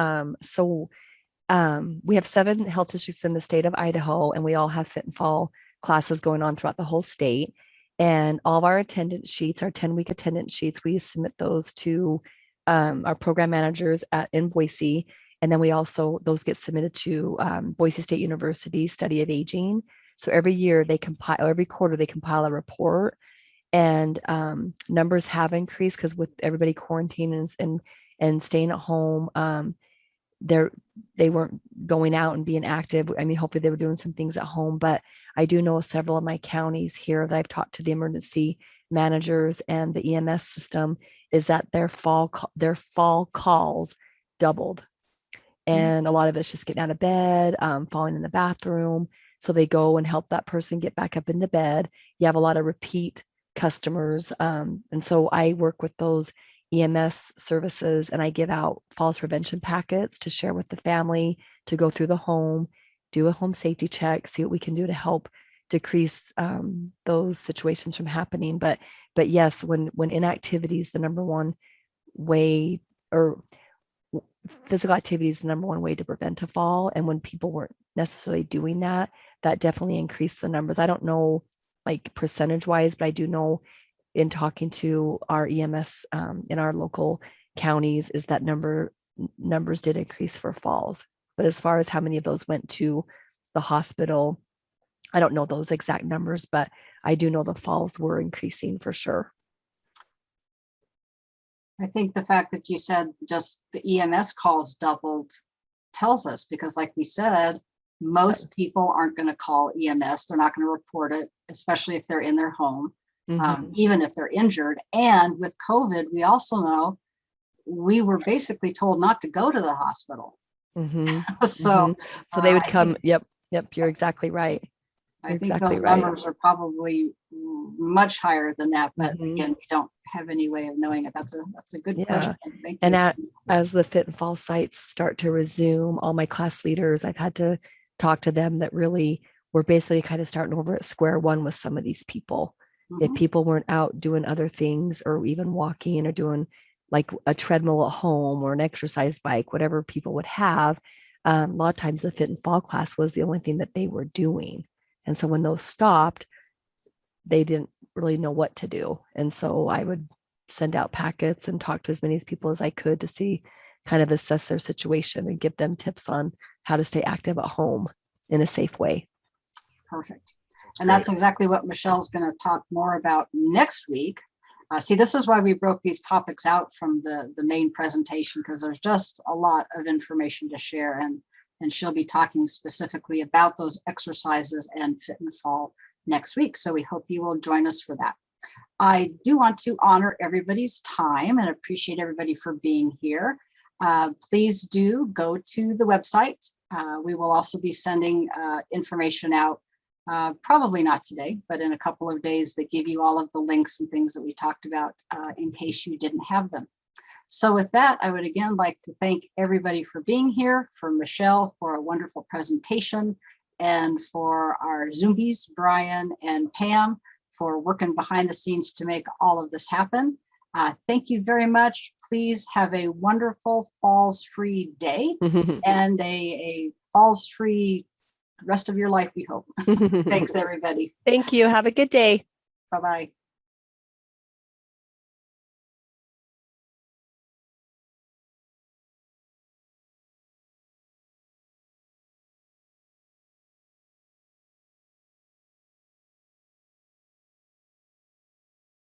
have 7 health districts in the state of Idaho, and we all have fit and fall classes going on throughout the whole state. And all of our attendance sheets, our 10-week attendance sheets, we submit those to our program managers in Boise. And then those get submitted to Boise State University Study of Aging. So every quarter they compile a report, and numbers have increased because with everybody quarantining and staying at home, they weren't going out and being active. I mean, hopefully they were doing some things at home, but I do know several of my counties here that I've talked to the emergency managers and the EMS system is that their fall calls doubled. And a lot of it's just getting out of bed, falling in the bathroom. So they go and help that person get back up into bed. You have a lot of repeat customers. And so I work with those EMS services, and I give out falls prevention packets to share with the family, to go through the home, do a home safety check, see what we can do to help decrease those situations from happening. But yes, when inactivity is the number one way, or physical activity is the number one way to prevent a fall, and when people weren't necessarily doing that, that definitely increased the numbers. I don't know like percentage wise, but I do know in talking to our EMS in our local counties is that numbers did increase for falls. But as far as how many of those went to the hospital, I don't know those exact numbers, but I do know the falls were increasing for sure. I think the fact that you said just the EMS calls doubled tells us, because like we said, most people aren't going to call EMS. They're not going to report it, especially if they're in their home, even if they're injured. And with COVID, we also know we were basically told not to go to the hospital. Mhm, So mhm. So they would I come. think, Yep. You're exactly right. I You're think exactly those right. numbers are probably much higher than that, but Mhm. again, we don't have any way of knowing it. That's a good Yeah. question. Thank And you. as the fit and fall sites start to resume, all my class leaders, I've had to talk to them that really were basically kind of starting over at square one with some of these people. If Mhm. people weren't out doing other things or even walking or doing like a treadmill at home or an exercise bike, whatever people would have, a lot of times the fit and fall class was the only thing that they were doing. And so when those stopped, they didn't really know what to do. And so I would send out packets and talk to as many people as I could to see, kind of assess their situation and give them tips on how to stay active at home in a safe way. Perfect. And that's exactly what Michelle's going to talk more about next week. See, this is why we broke these topics out from the main presentation, because there's just a lot of information to share, and she'll be talking specifically about those exercises and fit and fall next week. So we hope you will join us for that. I do want to honor everybody's time and appreciate everybody for being here. Please do go to the website. We will also be sending information out, probably not today, but in a couple of days, that give you all of the links and things that we talked about in case you didn't have them. So with that, I would again like to thank everybody for being here, for Michelle for a wonderful presentation, and for our Zoomies, Brian and Pam, for working behind the scenes to make all of this happen. Thank you very much. Please have a wonderful falls-free day and a falls-free rest of your life, we hope. Thanks, everybody. Thank you. Have a good day. Bye-bye.